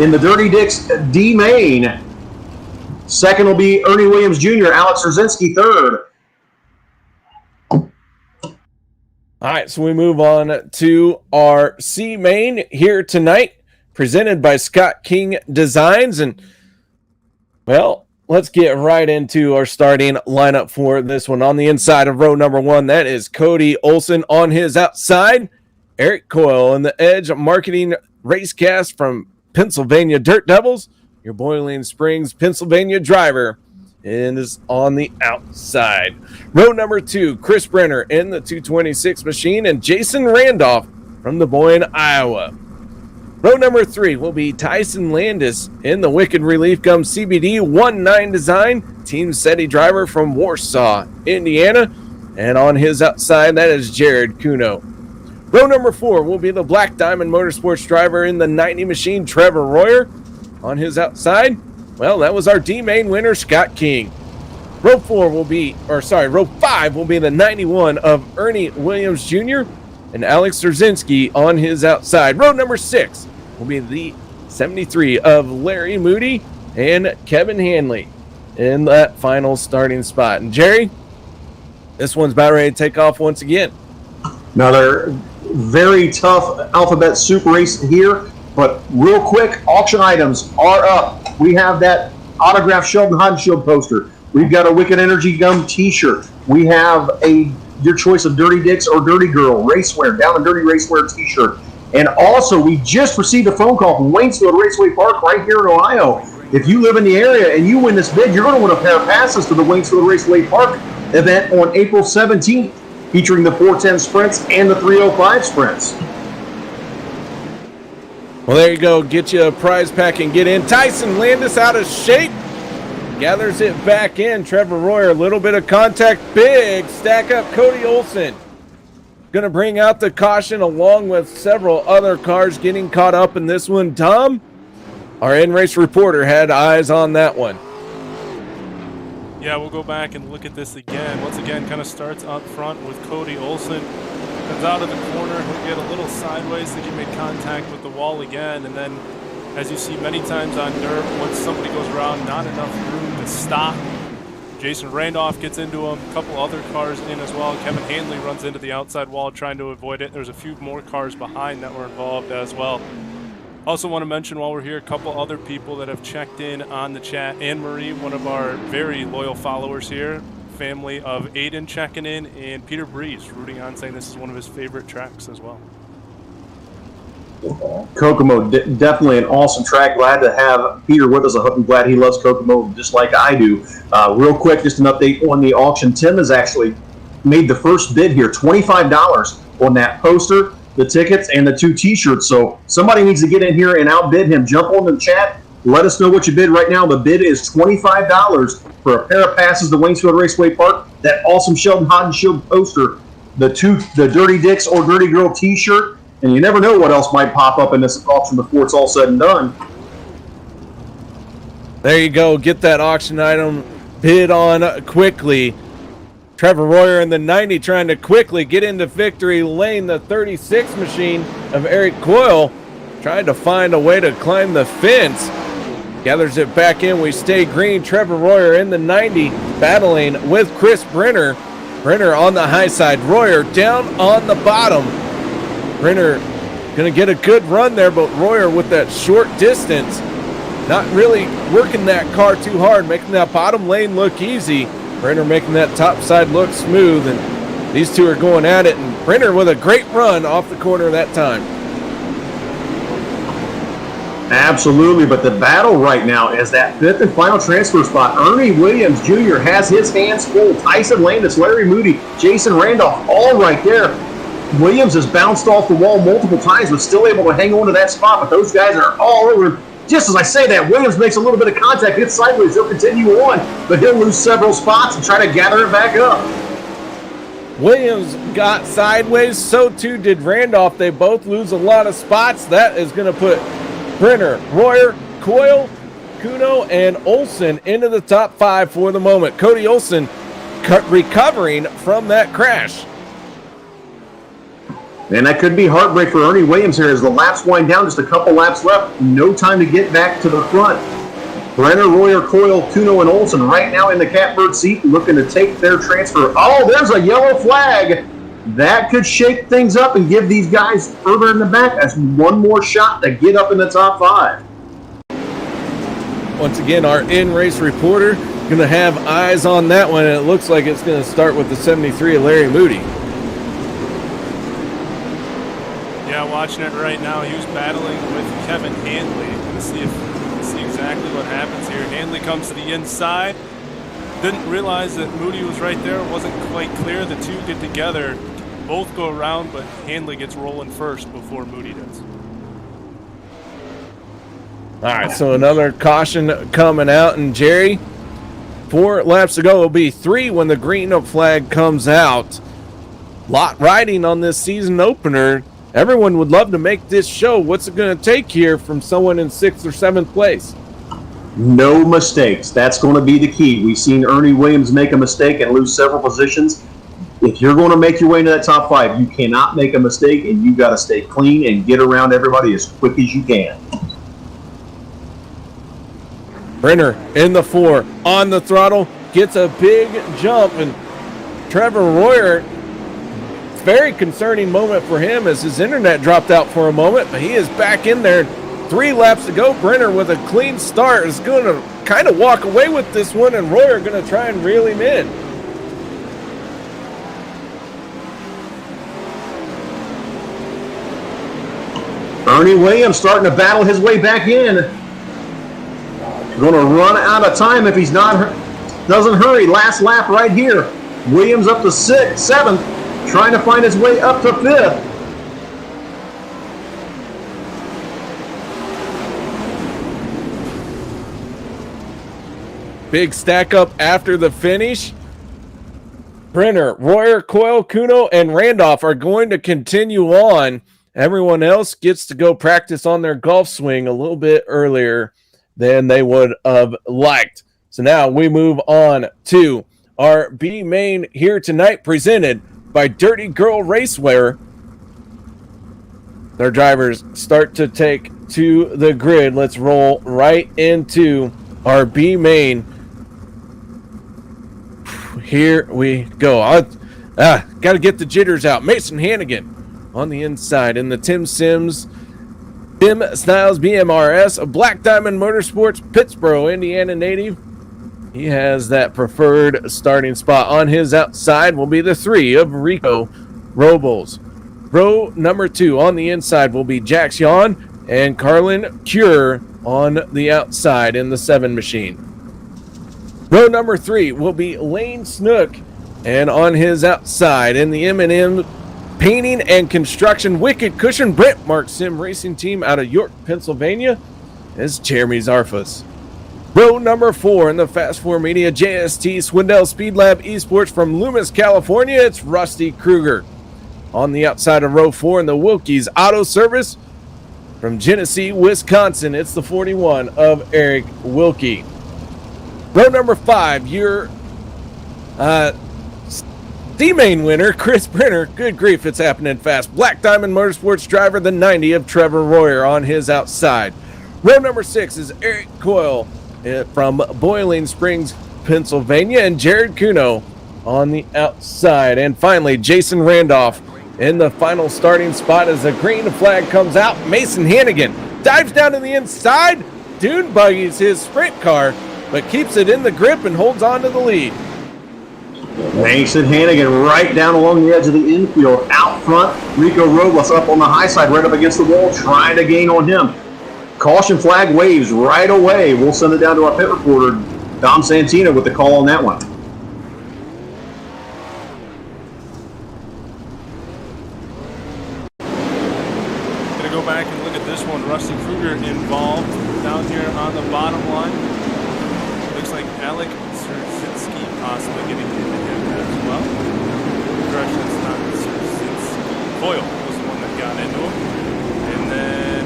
in the Dirty Dicks D main. 2nd will be Ernie Williams Jr., Alex Rzinski 3rd. All right, so we move on to our C main here tonight, presented by Scott King Designs. And, well, let's get right into our starting lineup for this one. On the inside of row number 1, that is Cody Olson. On his outside, Eric Coyle in the Edge Marketing Racecast from Pennsylvania Dirt Devils. Your Boiling Springs, Pennsylvania driver is on the outside. Row number 2, Chris Brenner in the 226 machine and Jason Randolph from Des Moines, Iowa. Row number 3 will be Tyson Landis in the Wicked Relief Gum CBD 19 design, Team SETI driver from Warsaw, Indiana. And on his outside, that is Jared Kuno. Row number 4 will be the Black Diamond Motorsports driver in the 90 machine, Trevor Royer. On his outside, well, that was our D-main winner, Scott King. Row 5 will be the 91 of Ernie Williams Jr. and Alex Rzinski on his outside. Row number 6 will be the 73 of Larry Moody and Kevin Hanley in that final starting spot. And Jerry, this one's about ready to take off once again. Another very tough alphabet soup race here. But real quick, auction items are up. We have that autographed Sheldon Hodenshield poster. We've got a Wicked Energy Gum t-shirt. We have your choice of Dirty Dicks or Dirty Girl racewear, Down and Dirty Racewear t-shirt. And also, we just received a phone call from Waynesfield Raceway Park right here in Ohio. If you live in the area and you win this bid, you're going to win a pair of passes to the Waynesfield Raceway Park event on April 17th, featuring the 410 sprints and the 305 sprints. Well, there you go. Get you a prize pack and get in. Tyson Landis out of shape. Gathers it back in. Trevor Royer, a little bit of contact. Big stack up. Cody Olson going to bring out the caution along with several other cars getting caught up in this one. Tom, our in-race reporter, had eyes on that one. Yeah, we'll go back and look at this again. Once again, kind of starts up front with Cody Olson. Comes out of the corner, he'll get a little sideways, think he made contact with the wall again, and then, as you see many times on dirt, once somebody goes around, not enough room to stop. Jason Randolph gets into him, a couple other cars in as well. Kevin Hanley runs into the outside wall trying to avoid it. There's a few more cars behind that were involved as well. Also want to mention while we're here, a couple other people that have checked in on the chat. Anne-Marie, one of our very loyal followers here, family of Aiden checking in, and Peter Breeze rooting on, saying this is one of his favorite tracks as well. Kokomo, definitely an awesome track. Glad to have Peter with us. I'm glad he loves Kokomo just like I do. Real quick, just an update on the auction. Tim has actually made the first bid here, $25 on that poster, the tickets, and the 2 t-shirts. So somebody needs to get in here and outbid him. Jump on the chat. Let us know what you bid right now. The bid is $25 for a pair of passes to Waynesfield Raceway Park, that awesome Sheldon Hodenshield poster, the Dirty Dicks or Dirty Girl t-shirt, and you never know what else might pop up in this auction before it's all said and done. There you go. Get that auction item bid on quickly. Trevor Royer in the 90 trying to quickly get into victory lane. The 36 machine of Eric Coyle trying to find a way to climb the fence. gathers it back in. We stay green. Trevor Royer in the 90, battling with Chris Brenner. Brenner on the high side. Royer down on the bottom. Brenner going to get a good run there, but Royer with that short distance, not really working that car too hard, making that bottom lane look easy. Brenner making that top side look smooth, and these two are going at it, and Brenner with a great run off the corner that time. Absolutely, but the battle right now is that fifth and final transfer spot. Ernie Williams Jr. has his hands full. Tyson Landis, Larry Moody, Jason Randolph, all right there. Williams has bounced off the wall multiple times, but still able to hang on to that spot, but those guys are all over. Just as I say that, Williams makes a little bit of contact, gets sideways, he'll continue on, but he'll lose several spots and try to gather it back up. Williams got sideways, so too did Randolph. They both lose a lot of spots. That is going to put Brenner, Royer, Coyle, Kuno, and Olson into the top 5 for the moment. Cody Olson recovering from that crash. And that could be heartbreak for Ernie Williams here as the laps wind down, just a couple laps left. No time to get back to the front. Brenner, Royer, Coyle, Kuno, and Olson right now in the catbird seat looking to take their transfer. Oh, there's a yellow flag. That could shake things up and give these guys further in the back. That's one more shot to get up in the top 5. Once again, our in-race reporter going to have eyes on that one, and it looks like it's going to start with the 73 of Larry Moody. Yeah, watching it right now, he was battling with Kevin Handley. Let's see exactly what happens here. Handley comes to the inside. Didn't realize that Moody was right there. It wasn't quite clear. The two get together. Both go around, but Handley gets rolling first before Moody does. All right, so another caution coming out. And Jerry, 4 laps to go. It'll be 3 when the green flag comes out. Lot riding on this season opener. Everyone would love to make this show. What's it going to take here from someone in 6th or 7th place? No mistakes. That's going to be the key. We've seen Ernie Williams make a mistake and lose several positions. If you're going to make your way into that top 5, you cannot make a mistake, and you got to stay clean and get around everybody as quick as you can. Brenner in the 4, on the throttle, gets a big jump, and Trevor Royer, very concerning moment for him as his internet dropped out for a moment, but he is back in there. 3 laps to go. Brenner with a clean start is going to kind of walk away with this one, and Royer going to try and reel him in. Ernie Williams starting to battle his way back in. Going to run out of time if he's doesn't hurry. Last lap right here. Williams up to 6th, 7th, trying to find his way up to 5th. Big stack up after the finish. Brenner, Royer, Coyle, Kuno, and Randolph are going to continue on. Everyone else gets to go practice on their golf swing a little bit earlier than they would have liked. So now we move on to our B main here tonight, presented by Dirty Girl Racewear. Their drivers start to take to the grid. Let's roll right into our B main. Here we go. Got to get the jitters out. Mason Hannigan on the inside in the Tim Sims Tim Styles BMRS, a Black Diamond Motorsports Pittsboro, Indiana native. He has that preferred starting spot. On his outside will be the 3 of Rico Robles. Row number 2 on the inside will be Jax Yawn and Carlin Cure on the outside in the 7 machine. Row number 3 will be Lane Snook, and on his outside in the M&M Painting and Construction Wicked Cushion Brent Mark Sim Racing Team out of York, Pennsylvania is Jeremy Zarfus. Row number 4 in the Fast 4 Media JST Swindell Speed Lab Esports from Loomis, California, it's Rusty Kruger. On the outside of row 4 in the Wilkie's Auto Service from Genesee, Wisconsin, it's the 41 of Eric Wilkie. Row number 5, your D-Main winner, Chris Brenner. Good grief, it's happening fast. Black Diamond Motorsports driver, the 90 of Trevor Royer on his outside. Row number 6 is Eric Coyle from Boiling Springs, Pennsylvania, and Jared Kuno on the outside. And finally, Jason Randolph in the final starting spot as the green flag comes out. Mason Hannigan dives down to the inside, dune buggies his sprint car, but keeps it in the grip and holds on to the lead. Mason Hannigan right down along the edge of the infield. Out front, Rico Robles up on the high side, right up against the wall, trying to gain on him. Caution flag waves right away. We'll send it down to our pit reporter, Dom Santina, with the call on that one. Gonna go back and look at this one. Rusty Kruger involved down here on the bottom line. Looks like Alec Serzinski possibly getting into him as well. Correction, it's not Serzinski. Boyle was the one that got into him. And then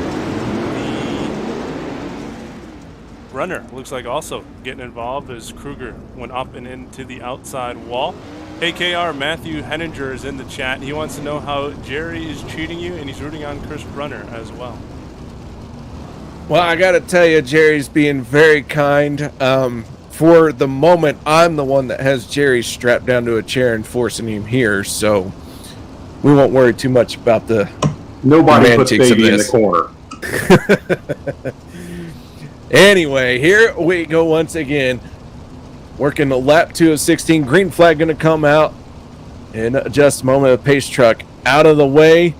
the runner looks like also getting involved as Kruger went up and into the outside wall. Hey KR, Matthew Henninger is in the chat. He wants to know how Jerry is treating you, and he's rooting on Chris Brunner as well. Well, I got to tell you, Jerry's being very kind. For the moment, I'm the one that has Jerry strapped down to a chair and forcing him here, so we won't worry too much about the Nobody puts baby in the corner. Anyway, here we go once again. Working the lap 2 of 16. Green flag going to come out in just a moment. The pace truck out of the way.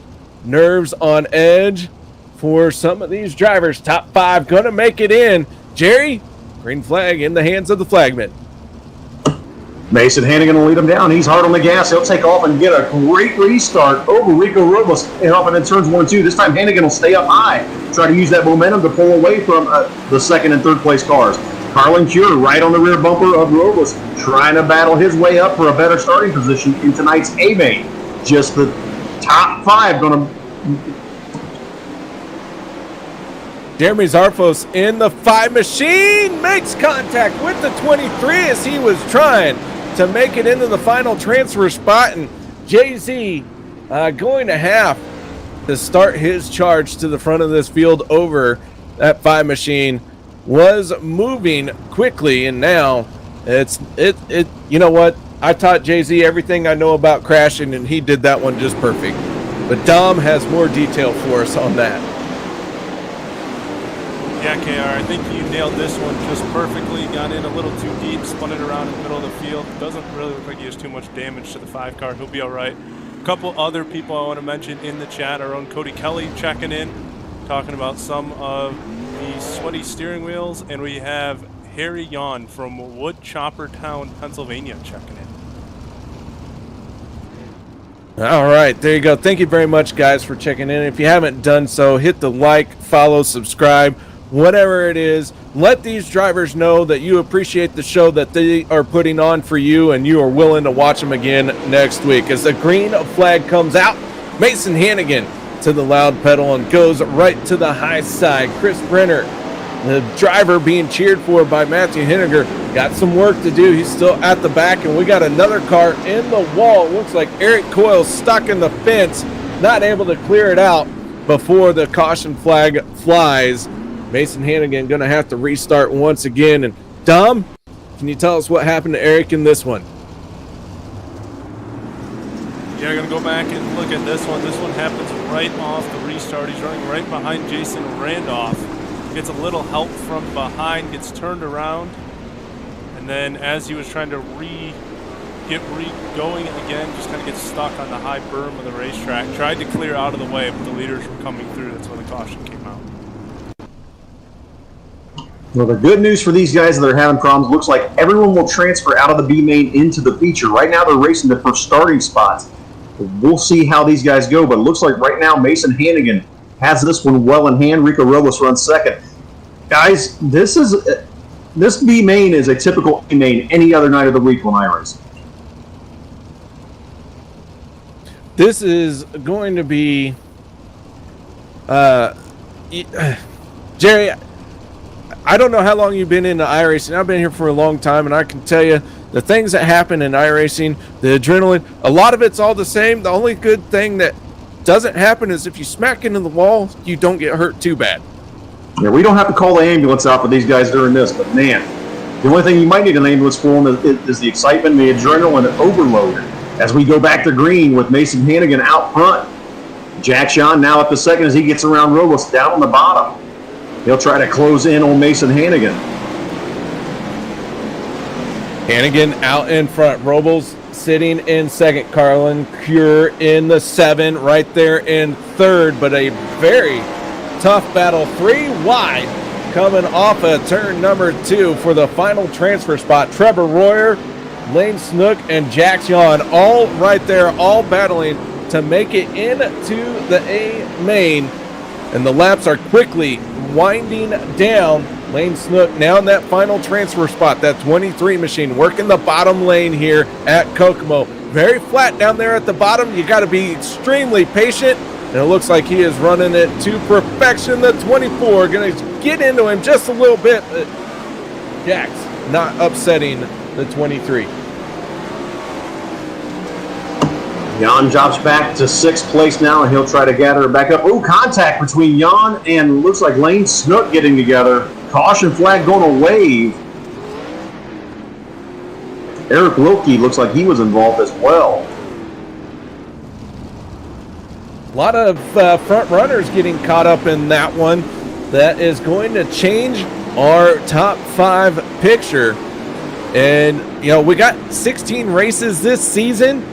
Nerves on edge for some of these drivers. Top 5 going to make it in. Jerry, green flag in the hands of the flagman. Mason Hannigan will lead him down. He's hard on the gas. He'll take off and get a great restart over Rico Robles and up and in turns 1 and 2. This time Hannigan will stay up high. Try to use that momentum to pull away from the second and third place cars. Carlin Cure right on the rear bumper of Robles, trying to battle his way up for a better starting position in tonight's A-Main. Just the top 5 going to... Jeremy Zarfos in the 5 machine makes contact with the 23 as he was trying to make it into the final transfer spot, and Jay-Z going to have to start his charge to the front of this field over that 5 machine. Was moving quickly, and now it you know what, I taught Jay-Z everything I know about crashing, and he did that one just perfect. But Dom has more detail for us on that. Yeah, KR, I think you nailed this one just perfectly. Got in a little too deep, spun it around in the middle of the field. Doesn't really look like he has too much damage to the 5 car. He'll be all right. A couple other people I want to mention in the chat. Our own Cody Kelly checking in, talking about some of the sweaty steering wheels, and we have Harry Yawn from Wood Chopper Town, Pennsylvania, checking in. All right, there you go. Thank you very much, guys, for checking in. If you haven't done so, hit the like, follow, subscribe, whatever it is. Let these drivers know that you appreciate the show that they are putting on for you, and you are willing to watch them again next week. As the green flag comes out, Mason Hannigan to the loud pedal and goes right to the high side. Chris Brenner, the driver being cheered for by Matthew Henniger, got some work to do. He's still at the back, and we got another car in the wall. It looks like Eric Coyle stuck in the fence, not able to clear it out before the caution flag flies. Mason Hannigan going to have to restart once again. And Dom, can you tell us what happened to Eric in this one? Yeah, going to go back and look at this one. This one happens right off the restart. He's running right behind Jason Randolph. Gets a little help from behind, gets turned around. And then as he was trying to get going again, just kind of gets stuck on the high berm of the racetrack. Tried to clear out of the way, but the leaders were coming through. That's when the caution came out. Well, the good news for these guys that are having problems, looks like everyone will transfer out of the B main into the feature. Right now they're racing the first starting spots. We'll see how these guys go, but it looks like right now Mason Hannigan has this one well in hand. Rico Robles runs second. Guys, this B main is a typical A main any other night of the week when I race. This is going to be Jerry, I don't know how long you've been into iRacing. I've been here for a long time, and I can tell you the things that happen in iRacing, the adrenaline, a lot of it's all the same. The only good thing that doesn't happen is if you smack into the wall, you don't get hurt too bad. Yeah, we don't have to call the ambulance out for these guys during this, but man, the only thing you might need an ambulance for them is the excitement, the adrenaline, and overload. As we go back to green with Mason Hannigan out front. Jack Sean now up to second as he gets around Robles down on the bottom. He'll try to close in on Mason Hannigan. Hannigan out in front. Robles sitting in second. Carlin Cure in the 7, right there in third. But a very tough battle. 3 wide coming off of turn number 2 for the final transfer spot. Trevor Royer, Lane Snook, and Jack Sean all right there, all battling to make it into the A main. And the laps are quickly winding down. Lane Snook now in that final transfer spot, that 23 machine, working the bottom lane here at Kokomo. Very flat down there at the bottom. You got to be extremely patient. And it looks like he is running it to perfection. The 24 going to get into him just a little bit. But Jack's not upsetting the 23. Jan drops back to 6th place now, and he'll try to gather it back up. Ooh, contact between Jan and looks like Lane Snook getting together. Caution flag going to wave. Eric Wilkie looks like he was involved as well. A lot of front runners getting caught up in that one. That is going to change our top 5 picture. And, you know, we got 16 races this season.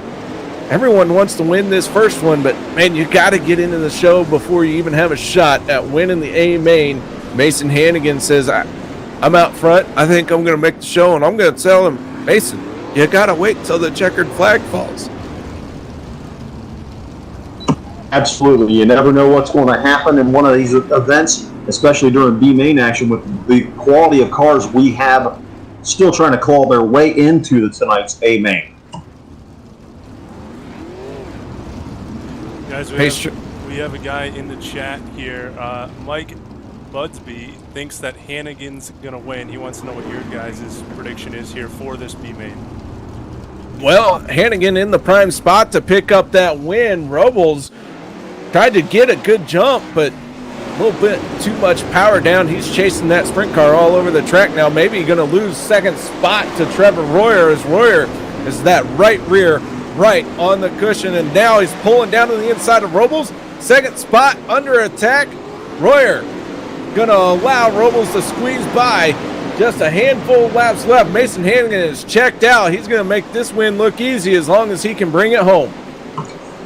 Everyone wants to win this first one, but, man, you got to get into the show before you even have a shot at winning the A main. Mason Hannigan says, I'm out front. I think I'm going to make the show, and I'm going to tell him, Mason, you got to wait till the checkered flag falls. Absolutely. You never know what's going to happen in one of these events, especially during B main action with the quality of cars we have still trying to claw their way into tonight's A main. Guys, we have a guy in the chat here. Mike Budsby thinks that Hannigan's going to win. He wants to know what your guys' prediction is here for this B main. Well, Hannigan in the prime spot to pick up that win. Robles tried to get a good jump, but a little bit too much power down. He's chasing that sprint car all over the track now. Maybe going to lose second spot to Trevor Royer, as Royer is that right rear right on the cushion, and now he's pulling down to the inside of Robles. Second spot under attack. Royer going to allow Robles to squeeze by. Just a handful of laps left. Mason Hannigan is checked out. He's going to make this win look easy as long as he can bring it home.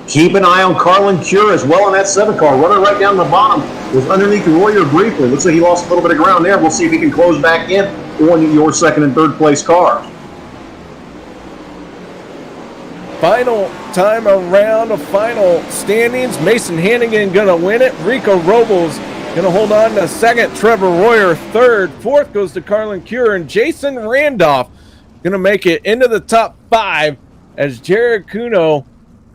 Keep an eye on Carlin Cure as well in that 7 car. Running right down the bottom was underneath Royer briefly. Looks like he lost a little bit of ground there. We'll see if he can close back in on your 2nd and 3rd place car. Final time around of final standings. Mason Hannigan going to win it. Rico Robles going to hold on to 2nd. Trevor Royer 3rd. 4th goes to Carlin Cure. And Jason Randolph going to make it into the top 5 as Jared Kuno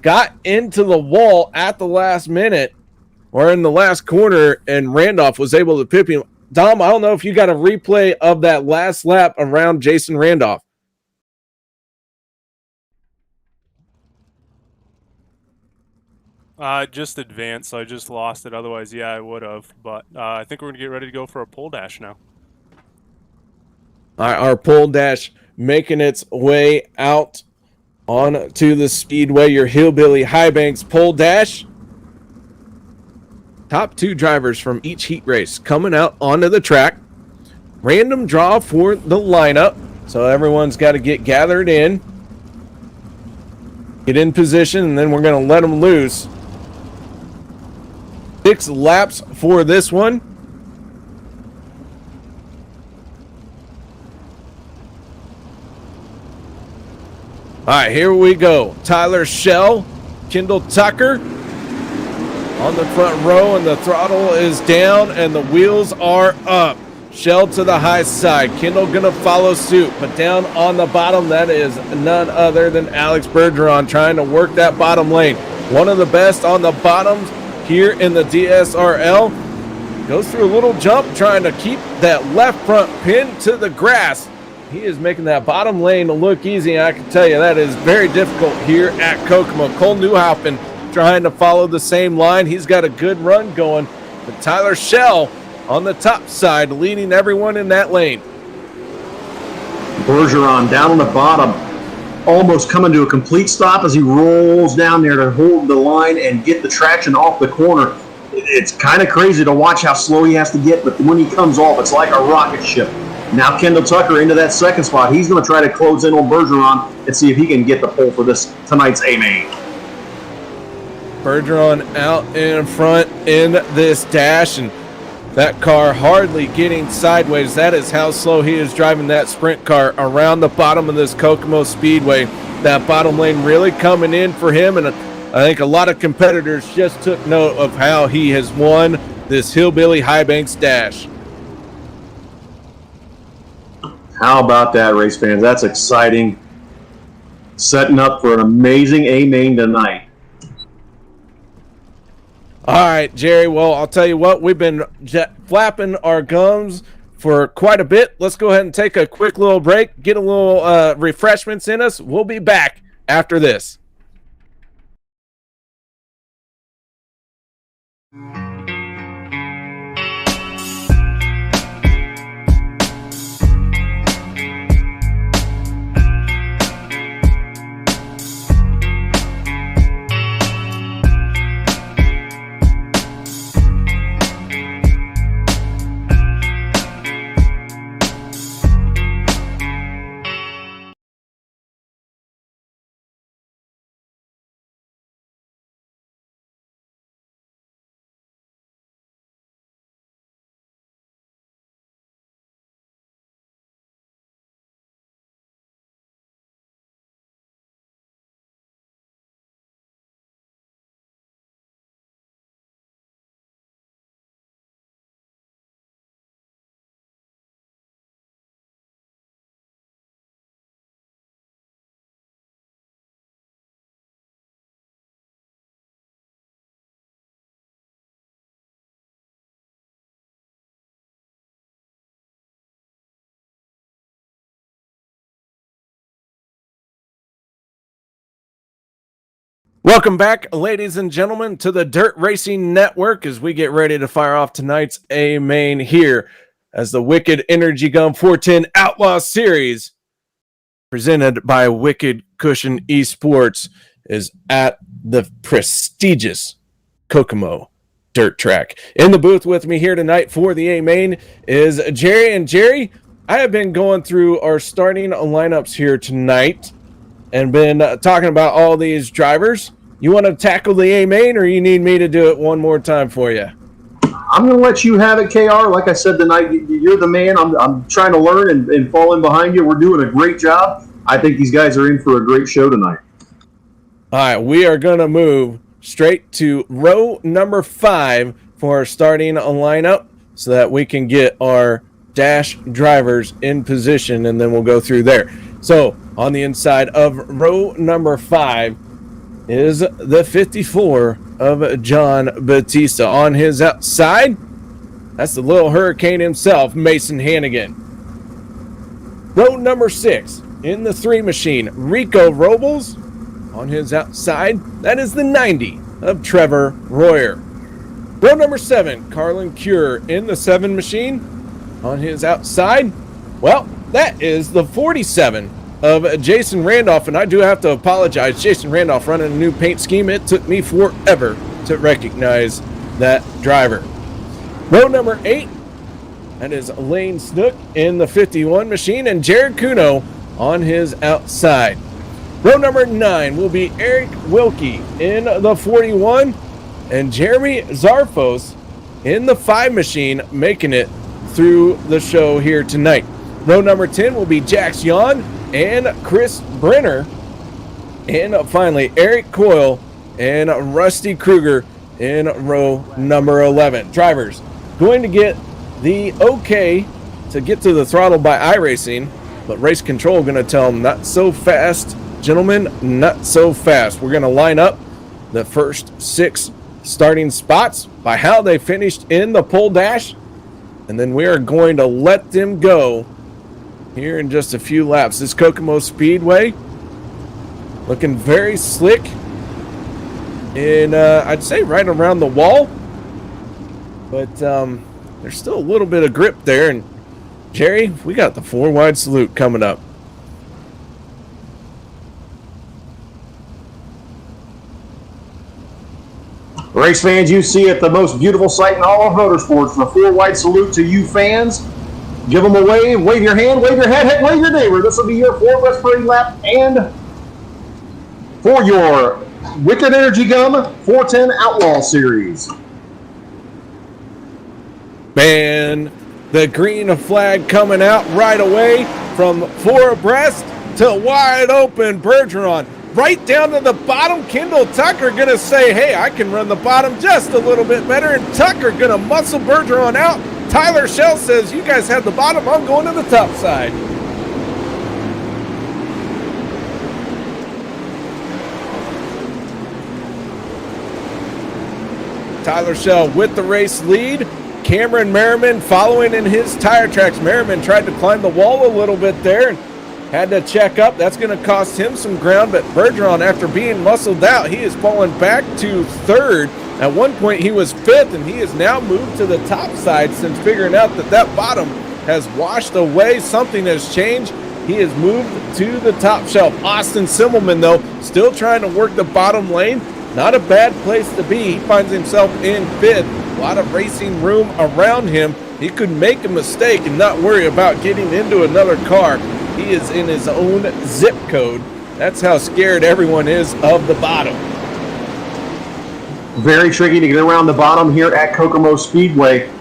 got into the wall at the last minute or in the last corner, and Randolph was able to pip him. Dom, I don't know if you got a replay of that last lap around Jason Randolph. Just advanced, so I just lost it. Otherwise, yeah, I would have. But I think we're going to get ready to go for a pole dash now. All right, our pole dash making its way out on to the speedway. Your Hillbilly High Banks pole dash. Top 2 drivers from each heat race coming out onto the track. Random draw for the lineup. So everyone's got to get gathered in. Get in position, and then we're going to let them loose. 6 laps for this one. All right, here we go. Tyler Shell, Kendall Tucker on the front row, and the throttle is down, and the wheels are up. Shell to the high side. Kendall going to follow suit, but down on the bottom, that is none other than Alex Bergeron trying to work that bottom lane. One of the best on the bottoms here in the DSRL. Goes through a little jump trying to keep that left front pinned to the grass. He is making that bottom lane look easy. I can tell you that is very difficult here at Kokomo. Cole Newhoppen trying to follow the same line. He's got a good run going. But Tyler Shell on the top side, leading everyone in that lane. Bergeron down on the bottom, almost coming to a complete stop as he rolls down there to hold the line and get the traction off the corner. It's kind of crazy to watch how slow he has to get, but when he comes off, it's like a rocket ship. Now Kendall Tucker into that second spot. He's going to try to close in on Bergeron and see if he can get the pole for this tonight's A-Main. Bergeron out in front in this dash, and that car hardly getting sideways. That is how slow he is driving that sprint car around the bottom of this Kokomo Speedway. That bottom lane really coming in for him, and I think a lot of competitors just took note of how he has won this Hillbilly High Banks Dash. How about that, race fans? That's exciting. Setting up for an amazing A-Main tonight. All right, Jerry. Well, I'll tell you what, we've been flapping our gums for quite a bit. Let's go ahead and take a quick little break, get a little refreshments in us. We'll be back after this. Welcome back, ladies and gentlemen, to the Dirt Racing Network as we get ready to fire off tonight's A-Main here as the Wicked Energy Gum 410 Outlaw Series presented by Wicked Cushion Esports is at the prestigious Kokomo Dirt Track. In the booth with me here tonight for the A-Main is Jerry. And Jerry, I have been going through our starting lineups here tonight and been talking about all these drivers. You want to tackle the A-Main, or you need me to do it one more time for you? I'm going to let you have it, KR. Like I said tonight, you're the man. I'm trying to learn and fall in behind you. We're doing a great job. I think these guys are in for a great show tonight. All right, we are going to move straight to row number 5 for our starting lineup so that we can get our dash drivers in position, and then we'll go through there. So on the inside of row number 5 is the 54 of John Batista. On his outside, that's the little hurricane himself, Mason Hannigan. Row number 6 in the 3 machine, Rico Robles. On his outside, that is the 90 of Trevor Royer. Row number 7, Carlin Cure in the 7 machine. On his outside, well, that is the 47 of Jason Randolph, and I do have to apologize. Jason Randolph running a new paint scheme. It took me forever to recognize that driver. Row number 8, that is Lane Snook in the 51 machine, and Jared Kuno on his outside. Row number 9 will be Eric Wilkie in the 41, and Jeremy Zarfos in the 5 machine, making it through the show here tonight. Row number 10 will be Jax Yon and Chris Brenner. And finally, Eric Coyle and Rusty Kruger in row number 11. Drivers going to get the okay to get to the throttle by iRacing, but race control going to tell them not so fast, gentlemen, not so fast. We're going to line up the first 6 starting spots by how they finished in the pole dash, and then we are going to let them go here in just a few laps. This Kokomo Speedway looking very slick and I'd say right around the wall, but there's still a little bit of grip there. And Jerry, we got the 4 wide salute coming up. Race fans, you see it, the most beautiful sight in all of motorsports, the 4 wide salute to you fans. Give them a wave your hand, wave your head, wave your neighbor. This will be your 4 West Parade lap and for your Wicked Energy Gum 410 Outlaw Series. Man, the green flag coming out right away from 4 abreast to wide open Bergeron. Right down to the bottom, Kendall Tucker going to say, hey, I can run the bottom just a little bit better, and Tucker going to muscle Bergeron out. Tyler Shell says, you guys have the bottom, I'm going to the top side. Tyler Shell with the race lead. Cameron Merriman following in his tire tracks. Merriman tried to climb the wall a little bit there and had to check up. That's going to cost him some ground, but Bergeron, after being muscled out, he is falling back to 3rd. At one point, he was 5th, and he has now moved to the top side since figuring out that that bottom has washed away. Something has changed. He has moved to the top shelf. Austin Simmelman, though, still trying to work the bottom lane. Not a bad place to be. He finds himself in 5th. A lot of racing room around him. He could make a mistake and not worry about getting into another car. He is in his own zip code. That's how scared everyone is of the bottom. Very tricky to get around the bottom here at Kokomo Speedway.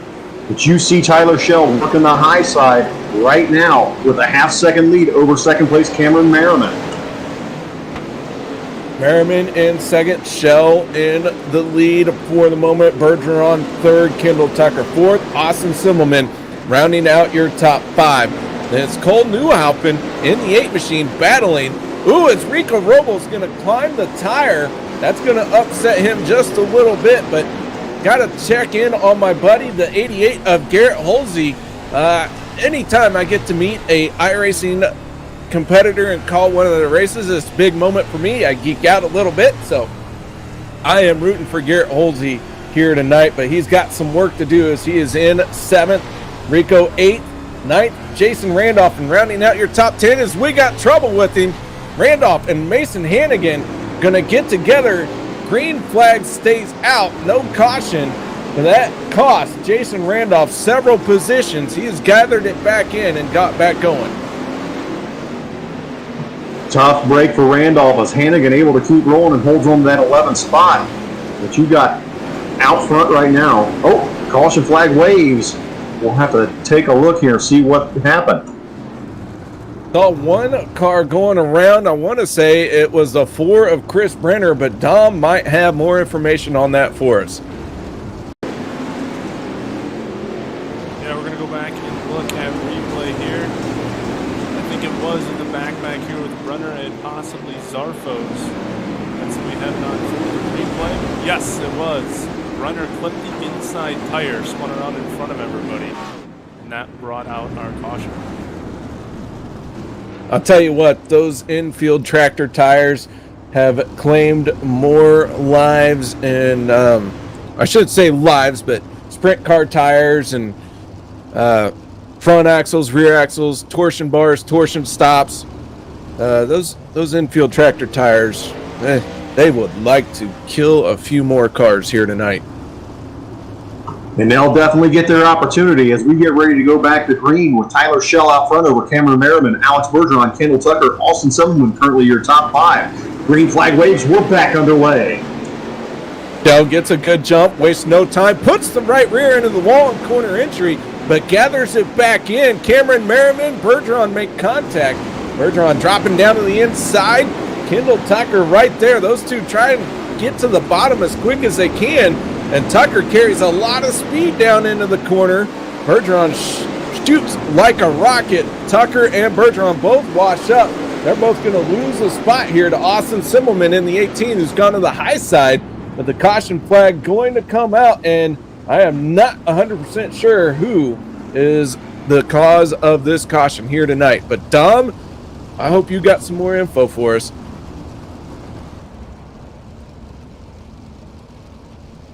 But you see Tyler Shell working the high side right now with a half-second lead over second place Cameron Merriman. Merriman in 2nd, Shell in the lead for the moment. Bergeron 3rd, Kendall Tucker 4th, Austin Simmelman rounding out your top 5. Then it's Cole Newhaupen in the 8 machine battling. Ooh, it's Rico Robles going to climb the tire. That's going to upset him just a little bit, but got to check in on my buddy, the 88 of Garrett Holsey. Anytime I get to meet a iRacing competitor and call one of the races, it's a big moment for me. I geek out a little bit, so I am rooting for Garrett Holsey here tonight, but he's got some work to do as he is in 7th, Rico 8th, 9th, Jason Randolph, and rounding out your top 10 is we got trouble with him. Randolph and Mason Hannigan going to get together. Green flag stays out, no caution. But that cost Jason Randolph several positions. He has gathered it back in and got back going. Tough break for Randolph as Hannigan able to keep rolling and holds on to that 11th spot. But you got out front right now. Oh, caution flag waves. We'll have to take a look here and see what happened. Saw one car going around. I want to say it was the 4 of Chris Brenner, but Dom might have more information on that for us. Yeah, we're going to go back and look at replay here. I think it was in the back here with Brenner and possibly Zarfos. That's what we had on the replay. Yes, it was. Brenner clipped the inside tire, spun around in front of everybody, and that brought out our caution. I'll tell you what, those infield tractor tires have claimed more lives and I should say lives, but sprint car tires and front axles, rear axles, torsion bars, torsion stops. Those infield tractor tires, they would like to kill a few more cars here tonight. And they'll definitely get their opportunity as we get ready to go back to green with Tyler Shell out front over Cameron Merriman, Alex Bergeron, Kendall Tucker, Austin Simmelman currently your top 5. Green flag waves, we're back underway. Shell gets a good jump, wastes no time, puts the right rear into the wall in corner entry, but gathers it back in. Cameron Merriman, Bergeron make contact. Bergeron dropping down to the inside. Kendall Tucker right there. Those two try and get to the bottom as quick as they can. And Tucker carries a lot of speed down into the corner. Bergeron shoots like a rocket. Tucker and Bergeron both wash up. They're both going to lose a spot here to Austin Simmelman in the 18, who's gone to the high side. But the caution flag going to come out, and I am not 100% sure who is the cause of this caution here tonight. But Dom, I hope you got some more info for us.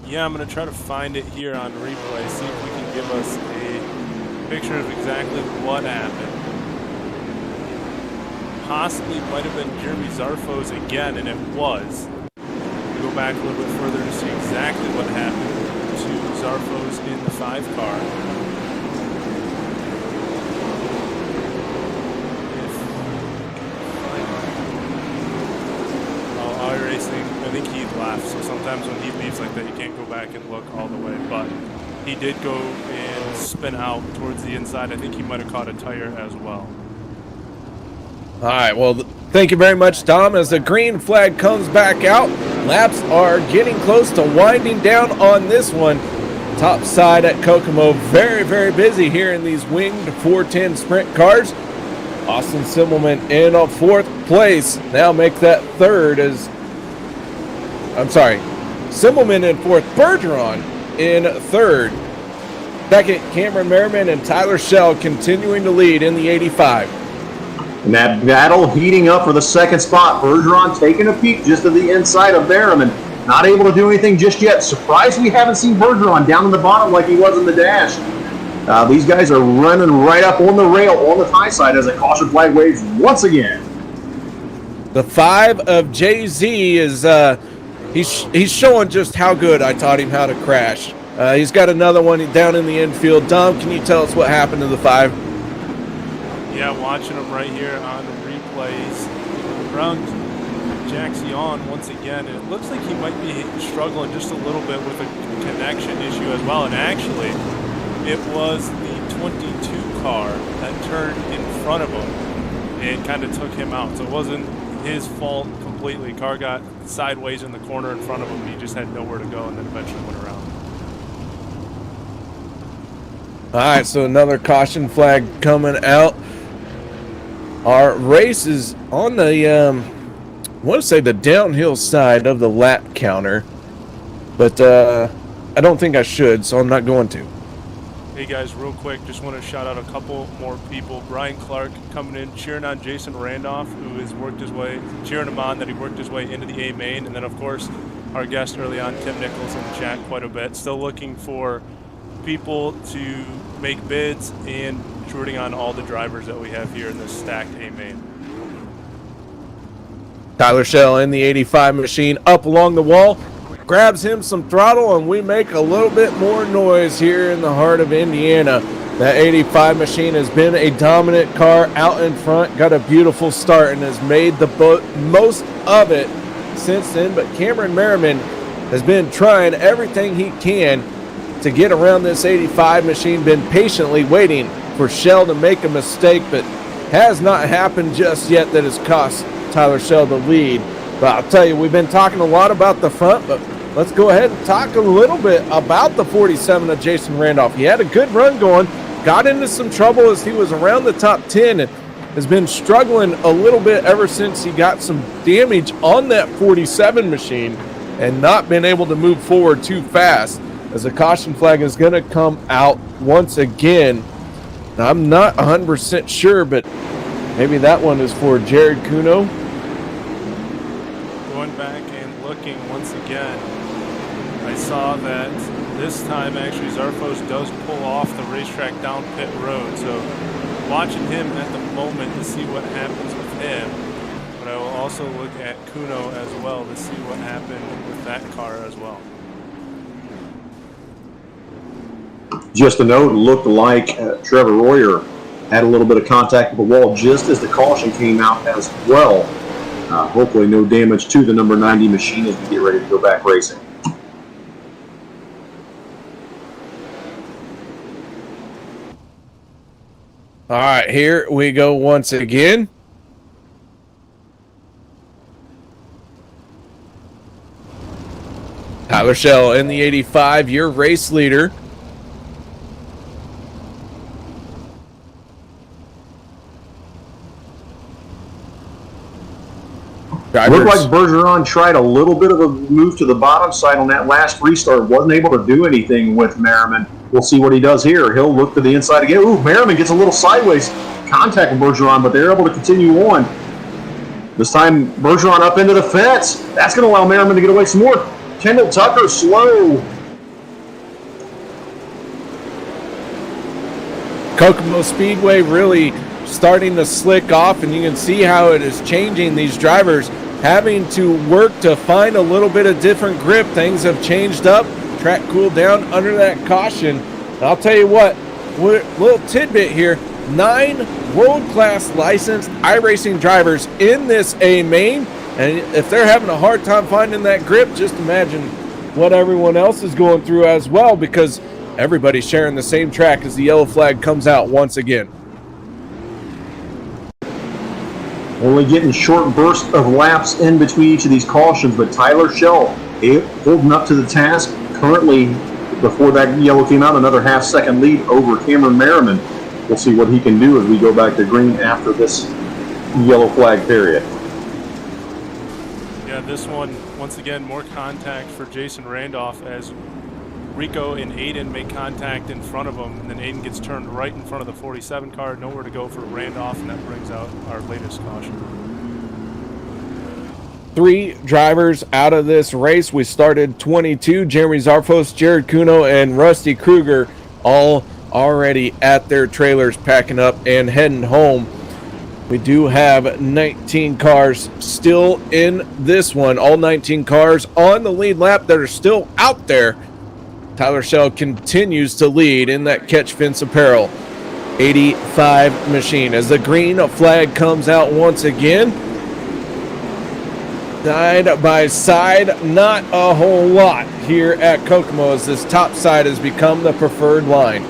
Yeah, I'm going to try to find it here on replay, see if we can give us a picture of exactly what happened. Possibly might have been Jeremy Zarfos again, and it was. We go back a little bit further to see exactly what happened to Zarfos in the 5 car. Racing, I think he left, so sometimes when he leaves like that, you can't go back and look all the way, but he did go and spin out towards the inside. I think he might have caught a tire as well. All right, well, thank you very much, Tom. As the green flag comes back out, laps are getting close to winding down on this one. Top side at Kokomo, very, very busy here in these winged 410 sprint cars. Austin Simmelman in a 4th place. Now make that 3rd as, Simmelman in 4th, Bergeron in 3rd. Second, Cameron Merriman and Tyler Schell continuing to lead in the 85. And that battle heating up for the 2nd spot. Bergeron taking a peek just to the inside of Merriman. Not able to do anything just yet. Surprised we haven't seen Bergeron down in the bottom like he was in the dash. These guys are running right up on the rail on the high side as a caution flag waves once again. The 5 of JZ is he's showing just how good I taught him how to crash. He's got another one down in the infield. Dom, can you tell us what happened to the 5? Yeah, watching him right here on the replays. Around Jackson once again, and it looks like he might be struggling just a little bit with a connection issue as well. And actually, it was the 22 car that turned in front of him and kind of took him out. So it wasn't his fault completely. Car got sideways in the corner in front of him. He just had nowhere to go and then eventually went around. All right, so another caution flag coming out. Our race is on the, I want to say the downhill side of the lap counter, but I don't think I should, so I'm not going to. Hey guys, real quick, just want to shout out a couple more people. Brian Clark coming in, cheering on Jason Randolph, who has worked his way, cheering him on that he worked his way into the A main. And then, of course, our guest early on, Tim Nichols, in the chat quite a bit. Still looking for people to make bids and rooting on all the drivers that we have here in this stacked A main. Tyler Schell in the 85 machine up along the wall. Grabs him some throttle, and we make a little bit more noise here in the heart of Indiana. That 85 machine has been a dominant car out in front, got a beautiful start, and has made the most of it since then. But Cameron Merriman has been trying everything he can to get around this 85 machine, been patiently waiting for Schell to make a mistake, but has not happened just yet that has cost Tyler Schell the lead. But I'll tell you, we've been talking a lot about the front, but let's go ahead and talk a little bit about the 47 of Jason Randolph. He had a good run going, got into some trouble as he was around the top 10, and has been struggling a little bit ever since he got some damage on that 47 machine and not been able to move forward too fast, as the caution flag is going to come out once again. Now, I'm not 100% sure, but maybe that one is for Jared Kuno. Going back and looking once again, I saw that this time actually Zarfos does pull off the racetrack down pit road. So watching him at the moment to see what happens with him. But I will also look at Kuno as well to see what happened with that car as well. Just a note, it looked like Trevor Royer had a little bit of contact with the wall just as the caution came out as well. Hopefully no damage to the number 90 machine as we get ready to go back racing. All right, here we go once again. Tyler Schell in the 85, your race leader. Looked like Bergeron tried a little bit of a move to the bottom side on that last restart. Wasn't able to do anything with Merriman. We'll see what he does here. He'll look to the inside again. Ooh, Merriman gets a little sideways contact with Bergeron, but they're able to continue on. This time, Bergeron up into the fence. That's going to allow Merriman to get away some more. Kendall Tucker slow. Kokomo Speedway really starting to slick off, and you can see how it is changing. These drivers having to work to find a little bit of different grip. Things have changed up. Track cooled down under that caution. And I'll tell you what, little tidbit here, 9 world-class licensed iRacing drivers in this A main, and if they're having a hard time finding that grip, just imagine what everyone else is going through as well, because everybody's sharing the same track as the yellow flag comes out once again. Only getting short bursts of laps in between each of these cautions, but Tyler Shell holding up to the task. Currently, before that yellow came out, another half-second lead over Cameron Merriman. We'll see what he can do as we go back to green after this yellow flag period. Yeah, this one, once again, more contact for Jason Randolph as Rico and Aiden make contact in front of him, and then Aiden gets turned right in front of the 47 car. Nowhere to go for Randolph, and that brings out our latest caution. 3 drivers out of this race. We started 22. Jeremy Zarfos, Jared Kuno, and Rusty Kruger all already at their trailers packing up and heading home. We do have 19 cars still in this one. All 19 cars on the lead lap that are still out there. Tyler Shell continues to lead in that catch fence apparel 85 machine as the green flag comes out once again. Side by side, not a whole lot here at Kokomo as this top side has become the preferred line.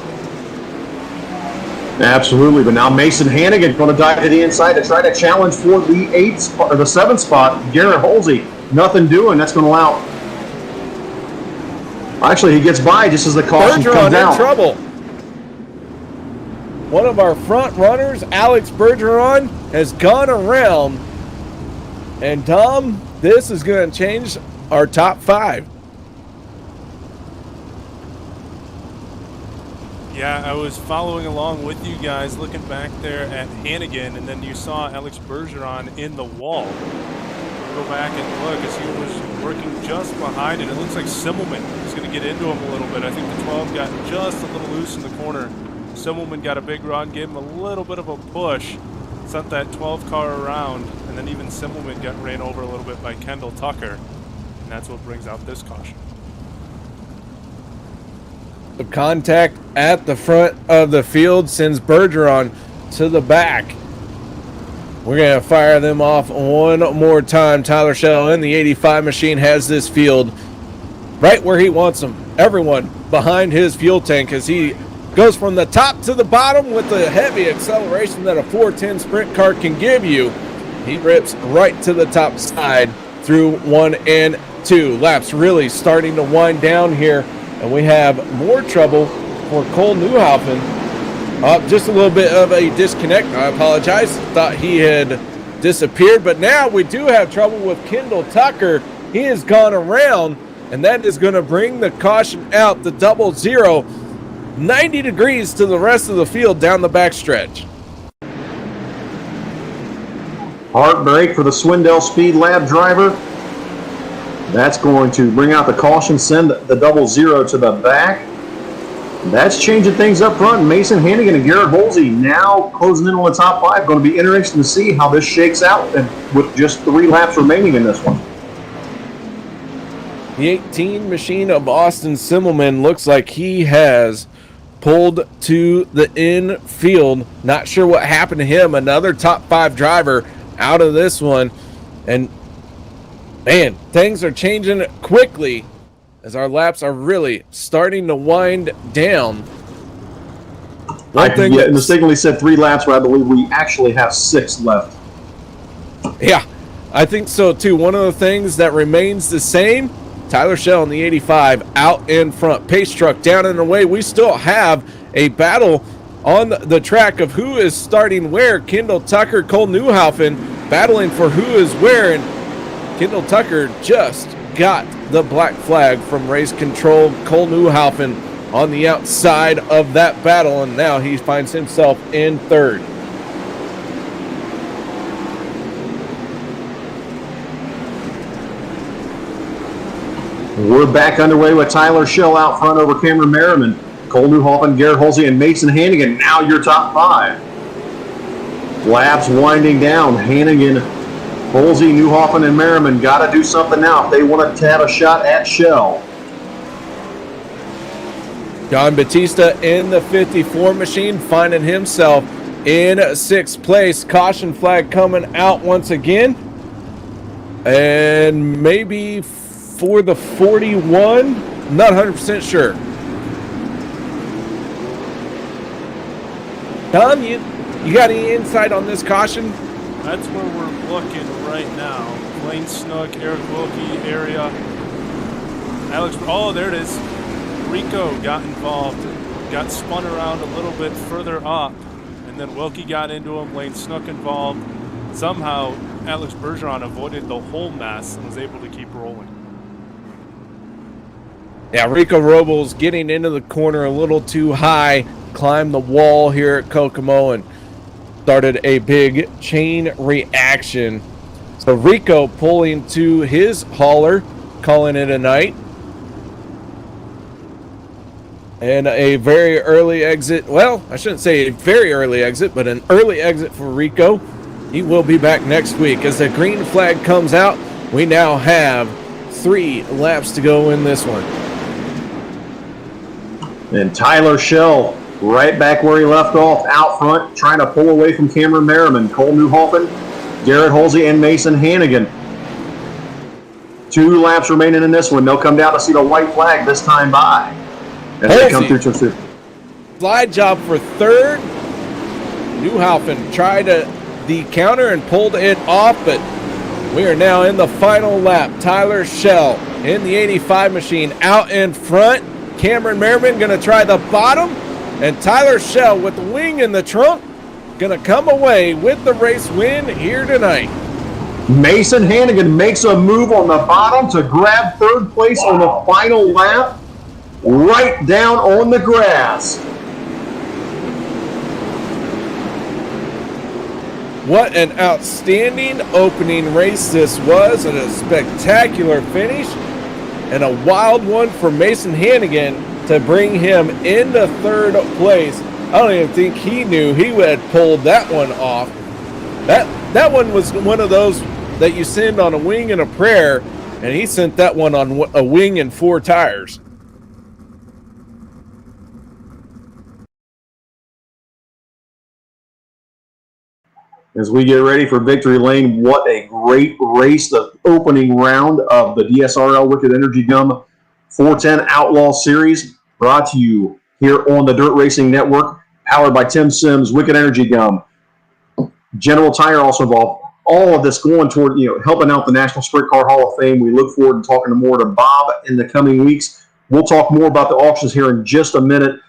Absolutely, but now Mason Hannigan going to dive to the inside to try to challenge for the 8th spot, or the 7th spot. Garrett Holsey, nothing doing. That's going to allow. Actually, he gets by just as the caution comes out. In trouble. One of our front runners, Alex Bergeron, has gone around. And Tom, this is going to change our top 5. Yeah, I was following along with you guys, looking back there at Hannigan, and then you saw Alex Bergeron in the wall. Go back and look as he was working just behind it. It looks like Simmelman is going to get into him a little bit. I think the 12 got just a little loose in the corner. Simmelman got a big run, gave him a little bit of a push, sent that 12 car around, and then even Simmelman got ran over a little bit by Kendall Tucker, and that's what brings out this caution. The contact at the front of the field sends Bergeron to the back. We're going to fire them off one more time. Tyler Shell in the 85 machine has this field right where he wants them. Everyone behind his fuel tank as he goes from the top to the bottom with the heavy acceleration that a 410 sprint car can give you. He rips right to the top side through 1 and 2. Laps really starting to wind down here, and we have more trouble for Cole Newhoffen. Just a little bit of a disconnect. I apologize. Thought he had disappeared, but now we do have trouble with Kendall Tucker. He has gone around, and that is going to bring the caution out, the 00, 90 degrees to the rest of the field down the backstretch. Hard break for the Swindell Speed Lab driver. That's going to bring out the caution, send the 00 to the back. That's changing things up front. Mason Hannigan and Garrett Holsey now closing in on the top 5. Going to be interesting to see how this shakes out, and with just 3 laps remaining in this one. The 18 machine of Austin Simmelman looks like he has pulled to the infield. Not sure what happened to him. Another top 5 driver out of this one. And man, things are changing quickly as our laps are really starting to wind down. I mistakenly said 3 laps, but I believe we actually have 6 left. Yeah, I think so too. One of the things that remains the same, Tyler Shell in the 85 out in front. Pace truck down and away. We still have a battle on the track of who is starting where. Kendall Tucker, Cole Newhoffen battling for who is where, and Kendall Tucker just got the black flag from race control. Cole Newhoffen on the outside of that battle, and now he finds himself in 3rd. We're back underway with Tyler Shell out front over Cameron Merriman. Cole Newhoffen, Garrett Halsey, and Mason Hannigan, now your top 5. Laps winding down. Hannigan, Halsey, Newhoffen, and Merriman got to do something now if they want to have a shot at Shell. John Batista in the 54 machine, finding himself in 6th place. Caution flag coming out once again. And maybe for the 41, not 100% sure. Tom, you got any insight on this caution? That's where we're looking right now. Lane Snook, Eric Wilkie area. Alex, oh, there it is. Rico got involved, got spun around a little bit further up, and then Wilkie got into him, Lane Snook involved. Somehow, Alex Bergeron avoided the whole mess and was able to keep rolling. Yeah, Rico Robles getting into the corner a little too high, climbed the wall here at Kokomo and started a big chain reaction. So Rico pulling to his hauler, calling it a night. And a very early exit. Well, I shouldn't say a very early exit, but an early exit for Rico. He will be back next week. As the green flag comes out, we now have 3 laps to go in this one. And Tyler Shell right back where he left off, out front, trying to pull away from Cameron Merriman. Cole Newhoffen, Garrett Halsey, and Mason Hannigan. 2 laps remaining in this one. They'll come down to see the white flag this time by. As they come through to slide job for 3rd. Newhoffen tried the counter and pulled it off, but we are now in the final lap. Tyler Shell in the 85 machine out in front. Cameron Merriman going to try the bottom, and Tyler Shell with the wing in the trunk going to come away with the race win here tonight. Mason Hannigan makes a move on the bottom to grab 3rd place on the final lap, right down on the grass. What an outstanding opening race this was, and a spectacular finish, and a wild one for Mason Hannigan to bring him into 3rd place. I don't even think he knew he had pulled that one off. That one was one of those that you send on a wing and a prayer, and he sent that one on a wing and 4 tires. As we get ready for victory lane, what a great race. The opening round of the DSRL Wicked Energy Gum 410 Outlaw Series, brought to you here on the Dirt Racing Network, powered by Tim Sims, Wicked Energy Gum. General Tire also involved. All of this going toward, helping out the National Sprint Car Hall of Fame. We look forward to talking more to Bob in the coming weeks. We'll talk more about the auctions here in just a minute.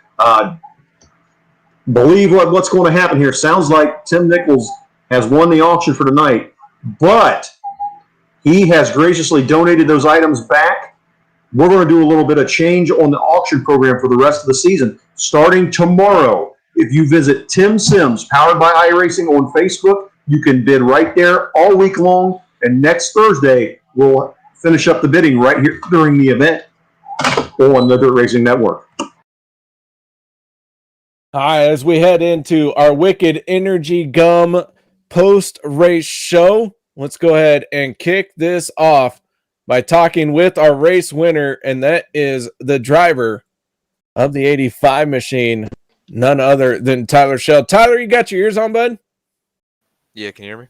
Believe what's going to happen here. Sounds like Tim Nichols has won the auction for tonight, but he has graciously donated those items back. We're going to do a little bit of change on the auction program for the rest of the season. Starting tomorrow, if you visit Tim Sims, powered by iRacing on Facebook, you can bid right there all week long. And next Thursday, we'll finish up the bidding right here during the event on the Dirt Racing Network. All right, as we head into our Wicked Energy Gum post-race show, let's go ahead and kick this off by talking with our race winner, and that is the driver of the 85 machine, none other than Tyler Shell. Tyler, you got your ears on, bud? Yeah, can you hear me?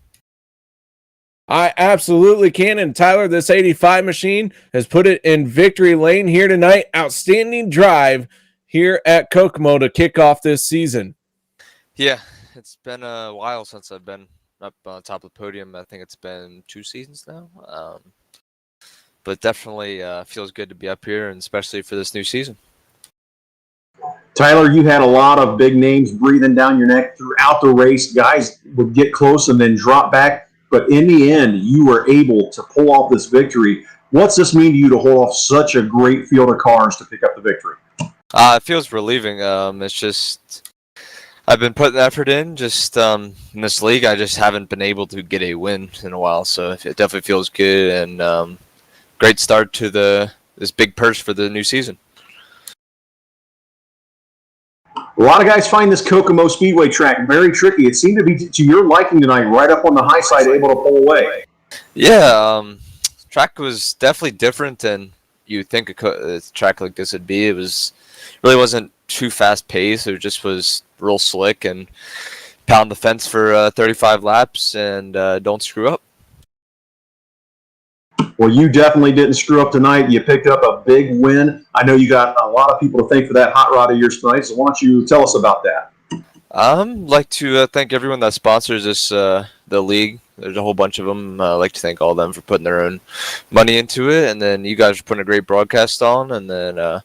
I absolutely can, and Tyler, this 85 machine has put it in victory lane here tonight. Outstanding drive here at Kokomo to kick off this season. Yeah, it's been a while since I've been up on top of the podium. I think it's been 2 seasons now. But definitely feels good to be up here, and especially for this new season. Tyler, you had a lot of big names breathing down your neck throughout the race. Guys would get close and then drop back. But in the end, you were able to pull off this victory. What's this mean to you to hold off such a great field of cars to pick up the victory? It feels relieving. It's just I've been putting effort in. Just in this league, I just haven't been able to get a win in a while. So it definitely feels good, and great start to this big purse for the new season. A lot of guys find this Kokomo Speedway track very tricky. It seemed to be to your liking tonight, right up on the high side, able to pull away. Yeah, track was definitely different than you think a track like this would be. It really wasn't too fast paced. It just was real slick and pound the fence for 35 laps and don't screw up. Well, you definitely didn't screw up tonight. You picked up a big win. I know you got a lot of people to thank for that hot rod of yours tonight, so why don't you tell us about that? Like to thank everyone that sponsors this the league. There's a whole bunch of them. I'd like to thank all of them for putting their own money into it, and then you guys are putting a great broadcast on. And then I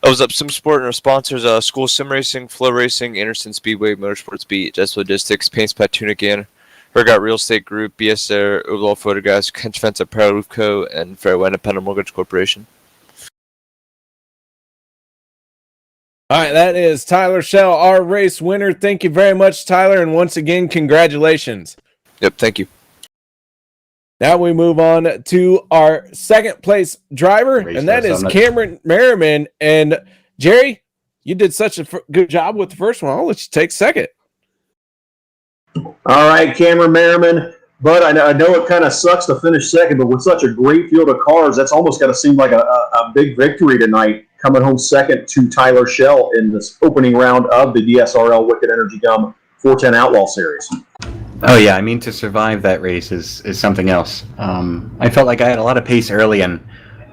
was up Sim Sport and our sponsors: School Sim Racing, Flow Racing, Anderson Speedway, Motorsports Beat, Jess Logistics, Paints Pat Tunic, Hergot Real Estate Group, BSR, Outlaw Photographs, Kent Fence Apparel Roof Co., and Fairway Independent Mortgage Corporation. All right, that is Tyler Shell, our race winner. Thank you very much, Tyler, and once again, congratulations. Yep, thank you. Now we move on to our second place driver, and that is Cameron Merriman. And Jerry, you did such a good job with the first one. I'll let you take second. All right, Cameron Merriman. But I know it kind of sucks to finish second, but with such a great field of cars, that's almost got to seem like a big victory tonight, coming home second to Tyler Shell in this opening round of the DSRL Wicked Energy Gum 410 Outlaw Series. Oh, yeah. I mean, to survive that race is something else. I felt like I had a lot of pace early, and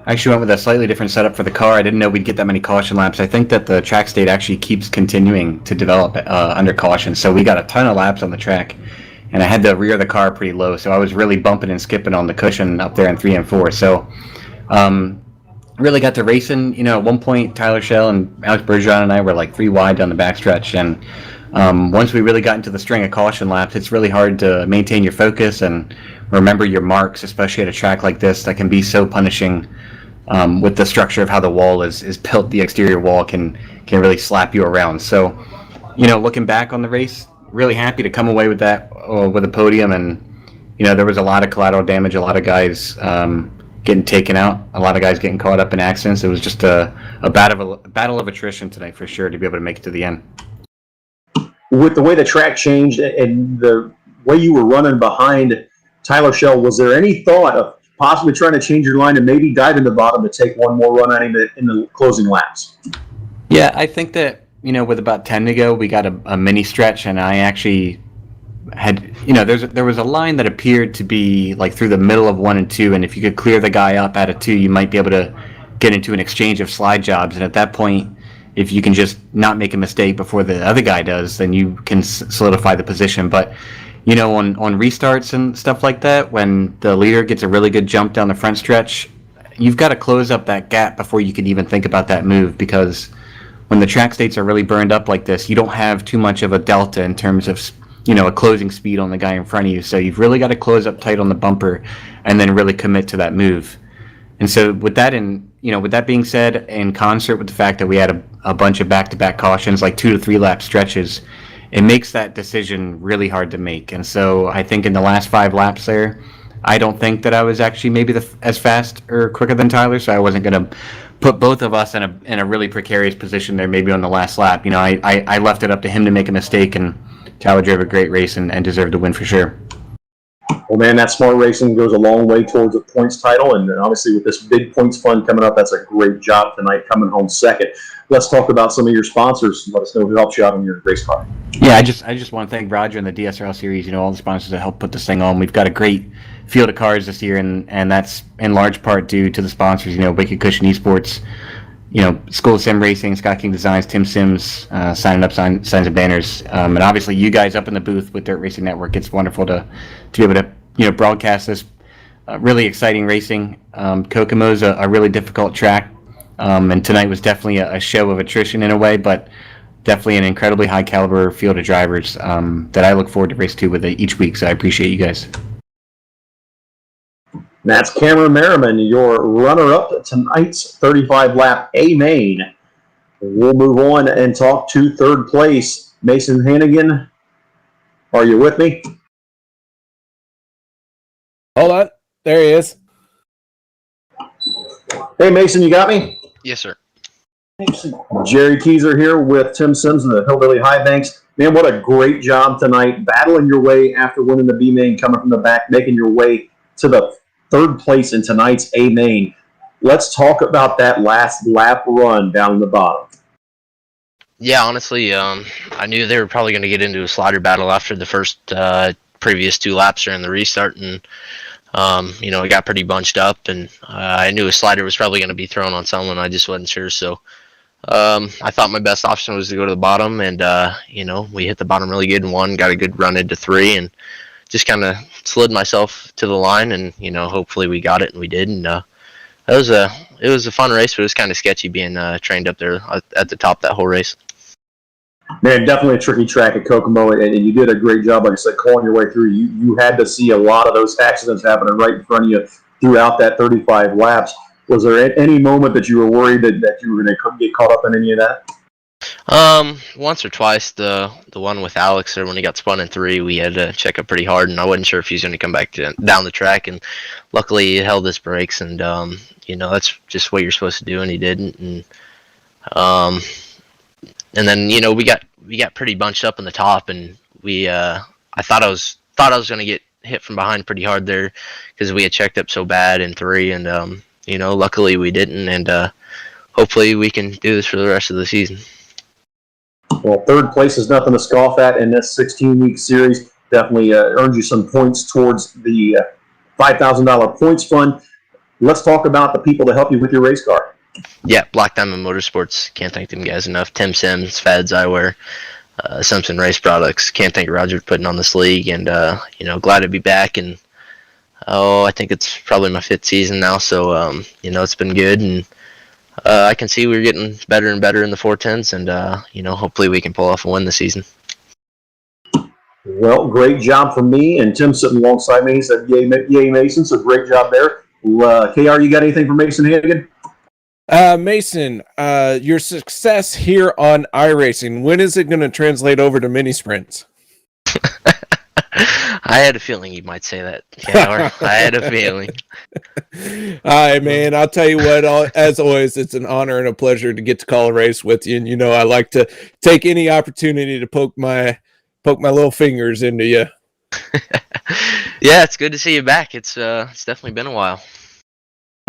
I actually went with a slightly different setup for the car. I didn't know we'd get that many caution laps. I think that the track state actually keeps continuing to develop under caution, so we got a ton of laps on the track. And I had to rear the car pretty low, so I was really bumping and skipping on the cushion up there in 3 and 4. So really got to racing. You know, at one point, Tyler Shell and Alex Bergeron and I were like 3 wide down the backstretch. And once we really got into the string of caution laps, it's really hard to maintain your focus and remember your marks, especially at a track like this that can be so punishing with the structure of how the wall is built. The exterior wall can really slap you around. So, you know, looking back on the race, really happy to come away with that, with a podium. And, you know, there was a lot of collateral damage, a lot of guys getting taken out, a lot of guys getting caught up in accidents. It was just a battle of attrition tonight for sure to be able to make it to the end. With the way the track changed and the way you were running behind Tyler Shell, was there any thought of possibly trying to change your line and maybe dive in the bottom to take one more run at him in the closing laps? Yeah, I think that, you know, with about 10 to go, we got a mini stretch, and I actually had, you know, there was a line that appeared to be like through the middle of 1 and 2, and if you could clear the guy up out of 2, you might be able to get into an exchange of slide jobs. And at that point, if you can just not make a mistake before the other guy does, then you can solidify the position. But, you know, on restarts and stuff like that, when the leader gets a really good jump down the front stretch, you've got to close up that gap before you can even think about that move, because when the track states are really burned up like this, you don't have too much of a delta in terms of, you know, a closing speed on the guy in front of you. So you've really got to close up tight on the bumper and then really commit to that move. And so with that, with that being said, in concert with the fact that we had a bunch of back-to-back cautions, like 2 to 3 lap stretches, it makes that decision really hard to make. And so I think in the last 5 laps there, I don't think that I was actually maybe as fast or quicker than Tyler, so I wasn't going to put both of us in a really precarious position there maybe on the last lap. You know, I left it up to him to make a mistake, and Tyler drove a great race and deserved to win for sure. Well, man, that smart racing goes a long way towards a points title, and obviously with this big points fund coming up, that's a great job tonight, coming home second. Let's talk about some of your sponsors. Let us know who helps you out on your race car. Yeah, I just want to thank Roger and the DSRL series, you know, all the sponsors that helped put this thing on. We've got a great field of cars this year, and that's in large part due to the sponsors, you know, Wicked Cushion Esports, you know, School of Sim Racing, Scott King Designs, Tim Sims, signing up signs and banners, and obviously you guys up in the booth with Dirt Racing Network. It's wonderful to be able to, you know, broadcast this really exciting racing. Kokomo's a really difficult track, and tonight was definitely a show of attrition in a way, but definitely an incredibly high caliber field of drivers that I look forward to race 2 with each week. So I appreciate you guys. That's Cameron Merriman, your runner-up to tonight's 35-lap A-Main. We'll move on and talk to third place. Mason Hannigan, are you with me? Hold on. There he is. Hey, Mason, you got me? Yes, sir. Jerry Keyser here with Tim Sims and the Hillbilly High Banks. Man, what a great job tonight, battling your way after winning the B main, coming from the back, making your way to the third place in tonight's A main. Let's talk about that last lap run down the bottom. Yeah, honestly, I knew they were probably going to get into a slider battle after the first previous 2 laps during the restart, and it got pretty bunched up, and I knew a slider was probably going to be thrown on someone. I just wasn't sure, so I thought my best option was to go to the bottom, and we hit the bottom really good and won, got a good run into 3, and just kind of slid myself to the line, and hopefully we got it, and we did, and it was a fun race, but it was kind of sketchy being trained up there at the top that whole race. Man, definitely a tricky track at Kokomo, and you did a great job, like I said, clawing your way through. You had to see a lot of those accidents happening right in front of you throughout that 35 laps. Was there any moment that you were worried that you were going to get caught up in any of that? Once or twice, the one with Alex, or when he got spun in 3, we had to check up pretty hard, and I wasn't sure if he was going to come back down the track, and luckily he held his brakes, and that's just what you're supposed to do, and he didn't, and then we got pretty bunched up in the top, and I thought I was going to get hit from behind pretty hard there because we had checked up so bad in 3, and luckily we didn't, and hopefully we can do this for the rest of the season. Well, third place is nothing to scoff at in this 16-week series. Definitely earned you some points towards the $5,000 points fund. Let's talk about the people to help you with your race car. Yeah, Black Diamond Motorsports. Can't thank them guys enough. Tim Sims, Feds Eyewear, Simpson Race Products. Can't thank Roger for putting on this league, and glad to be back. And I think it's probably my 5th season now, so it's been good, and I can see we're getting better and better in the 410s, and hopefully we can pull off a win this season. Well, great job from me, and Tim sitting alongside me. He said, "Yay, Mason!" So great job there. KR, you got anything for Mason Hagan? Mason, your success here on iRacing, when is it going to translate over to mini sprints? I had a feeling you might say that. I had a feeling. All right, man. I'll tell you what, as always, it's an honor and a pleasure to get to call a race with you. And, I like to take any opportunity to poke my little fingers into you. Yeah, it's good to see you back. It's definitely been a while.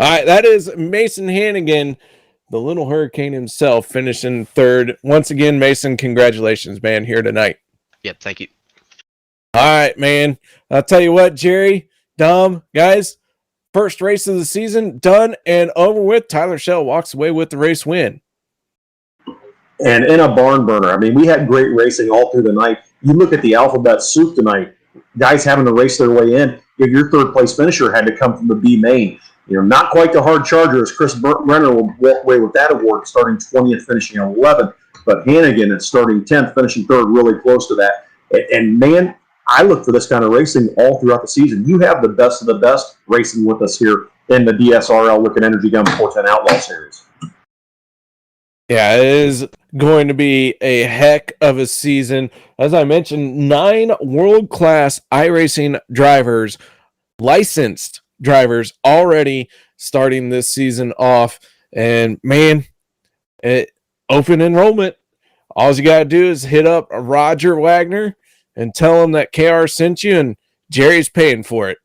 All right, that is Mason Hannigan, the little hurricane himself, finishing 3rd. Once again, Mason, congratulations, man, here tonight. Yep, thank you. All right, man. I'll tell you what, Jerry, Dom, guys, first race of the season done and over with. Tyler Schell walks away with the race win. And in a barn burner. I mean, we had great racing all through the night. You look at the alphabet soup tonight, guys having to race their way in. Your 3rd place finisher had to come from the B main. Not quite the hard charger as Chris Brenner will walk away with that award, starting 20th, finishing 11th. But Hannigan is starting 10th, finishing 3rd, really close to that. And man, I look for this kind of racing all throughout the season. You have the best of the best racing with us here in the DSRL Wiked Energy Gun 410 Outlaw Series. Yeah, it is going to be a heck of a season. As I mentioned, 9 world-class iRacing drivers, licensed drivers, already starting this season off. And, man, open enrollment. All you got to do is hit up Roger Wagner and tell him that KR sent you, and Jerry's paying for it.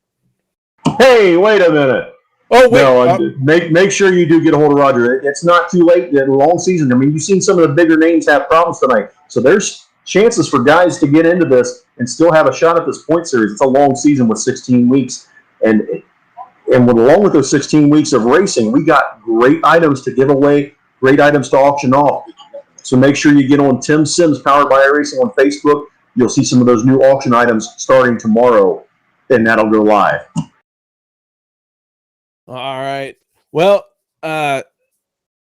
Hey, wait a minute. Oh, wait. No, make sure you do get a hold of Roger. It's not too late. The long season. I mean, you've seen some of the bigger names have problems tonight. So there's chances for guys to get into this and still have a shot at this point series. It's a long season with 16 weeks. And along with those 16 weeks of racing, we got great items to give away, great items to auction off. So make sure you get on Tim Sims Powered by iRacing on Facebook. You'll see some of those new auction items starting tomorrow, and that'll go live. All right. Well, Dom,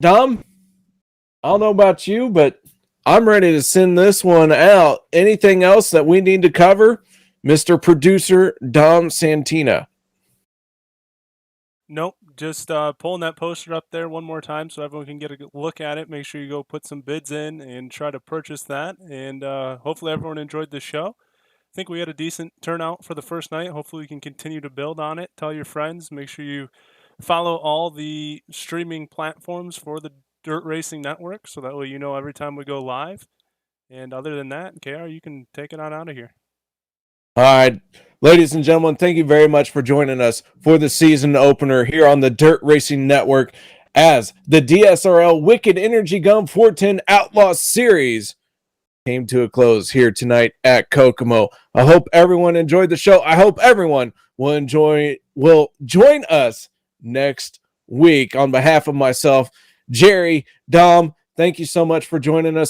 I don't know about you, but I'm ready to send this one out. Anything else that we need to cover, Mr. Producer Dom Santina? Nope, just pulling that poster up there one more time so everyone can get a look at it. Make sure you go put some bids in and try to purchase that. And hopefully everyone enjoyed the show. I think we had a decent turnout for the first night. Hopefully we can continue to build on it. Tell your friends. Make sure you follow all the streaming platforms for the Dirt Racing Network, so that way you know every time we go live. And other than that, KR, you can take it on out of here. All right, ladies and gentlemen, thank you very much for joining us for the season opener here on the Dirt Racing Network as the DSRL Wicked Energy Gum 410 Outlaw Series came to a close here tonight at Kokomo. I hope everyone enjoyed the show. I hope everyone will join us next week. On behalf of myself, Jerry, Dom, thank you so much for joining us here.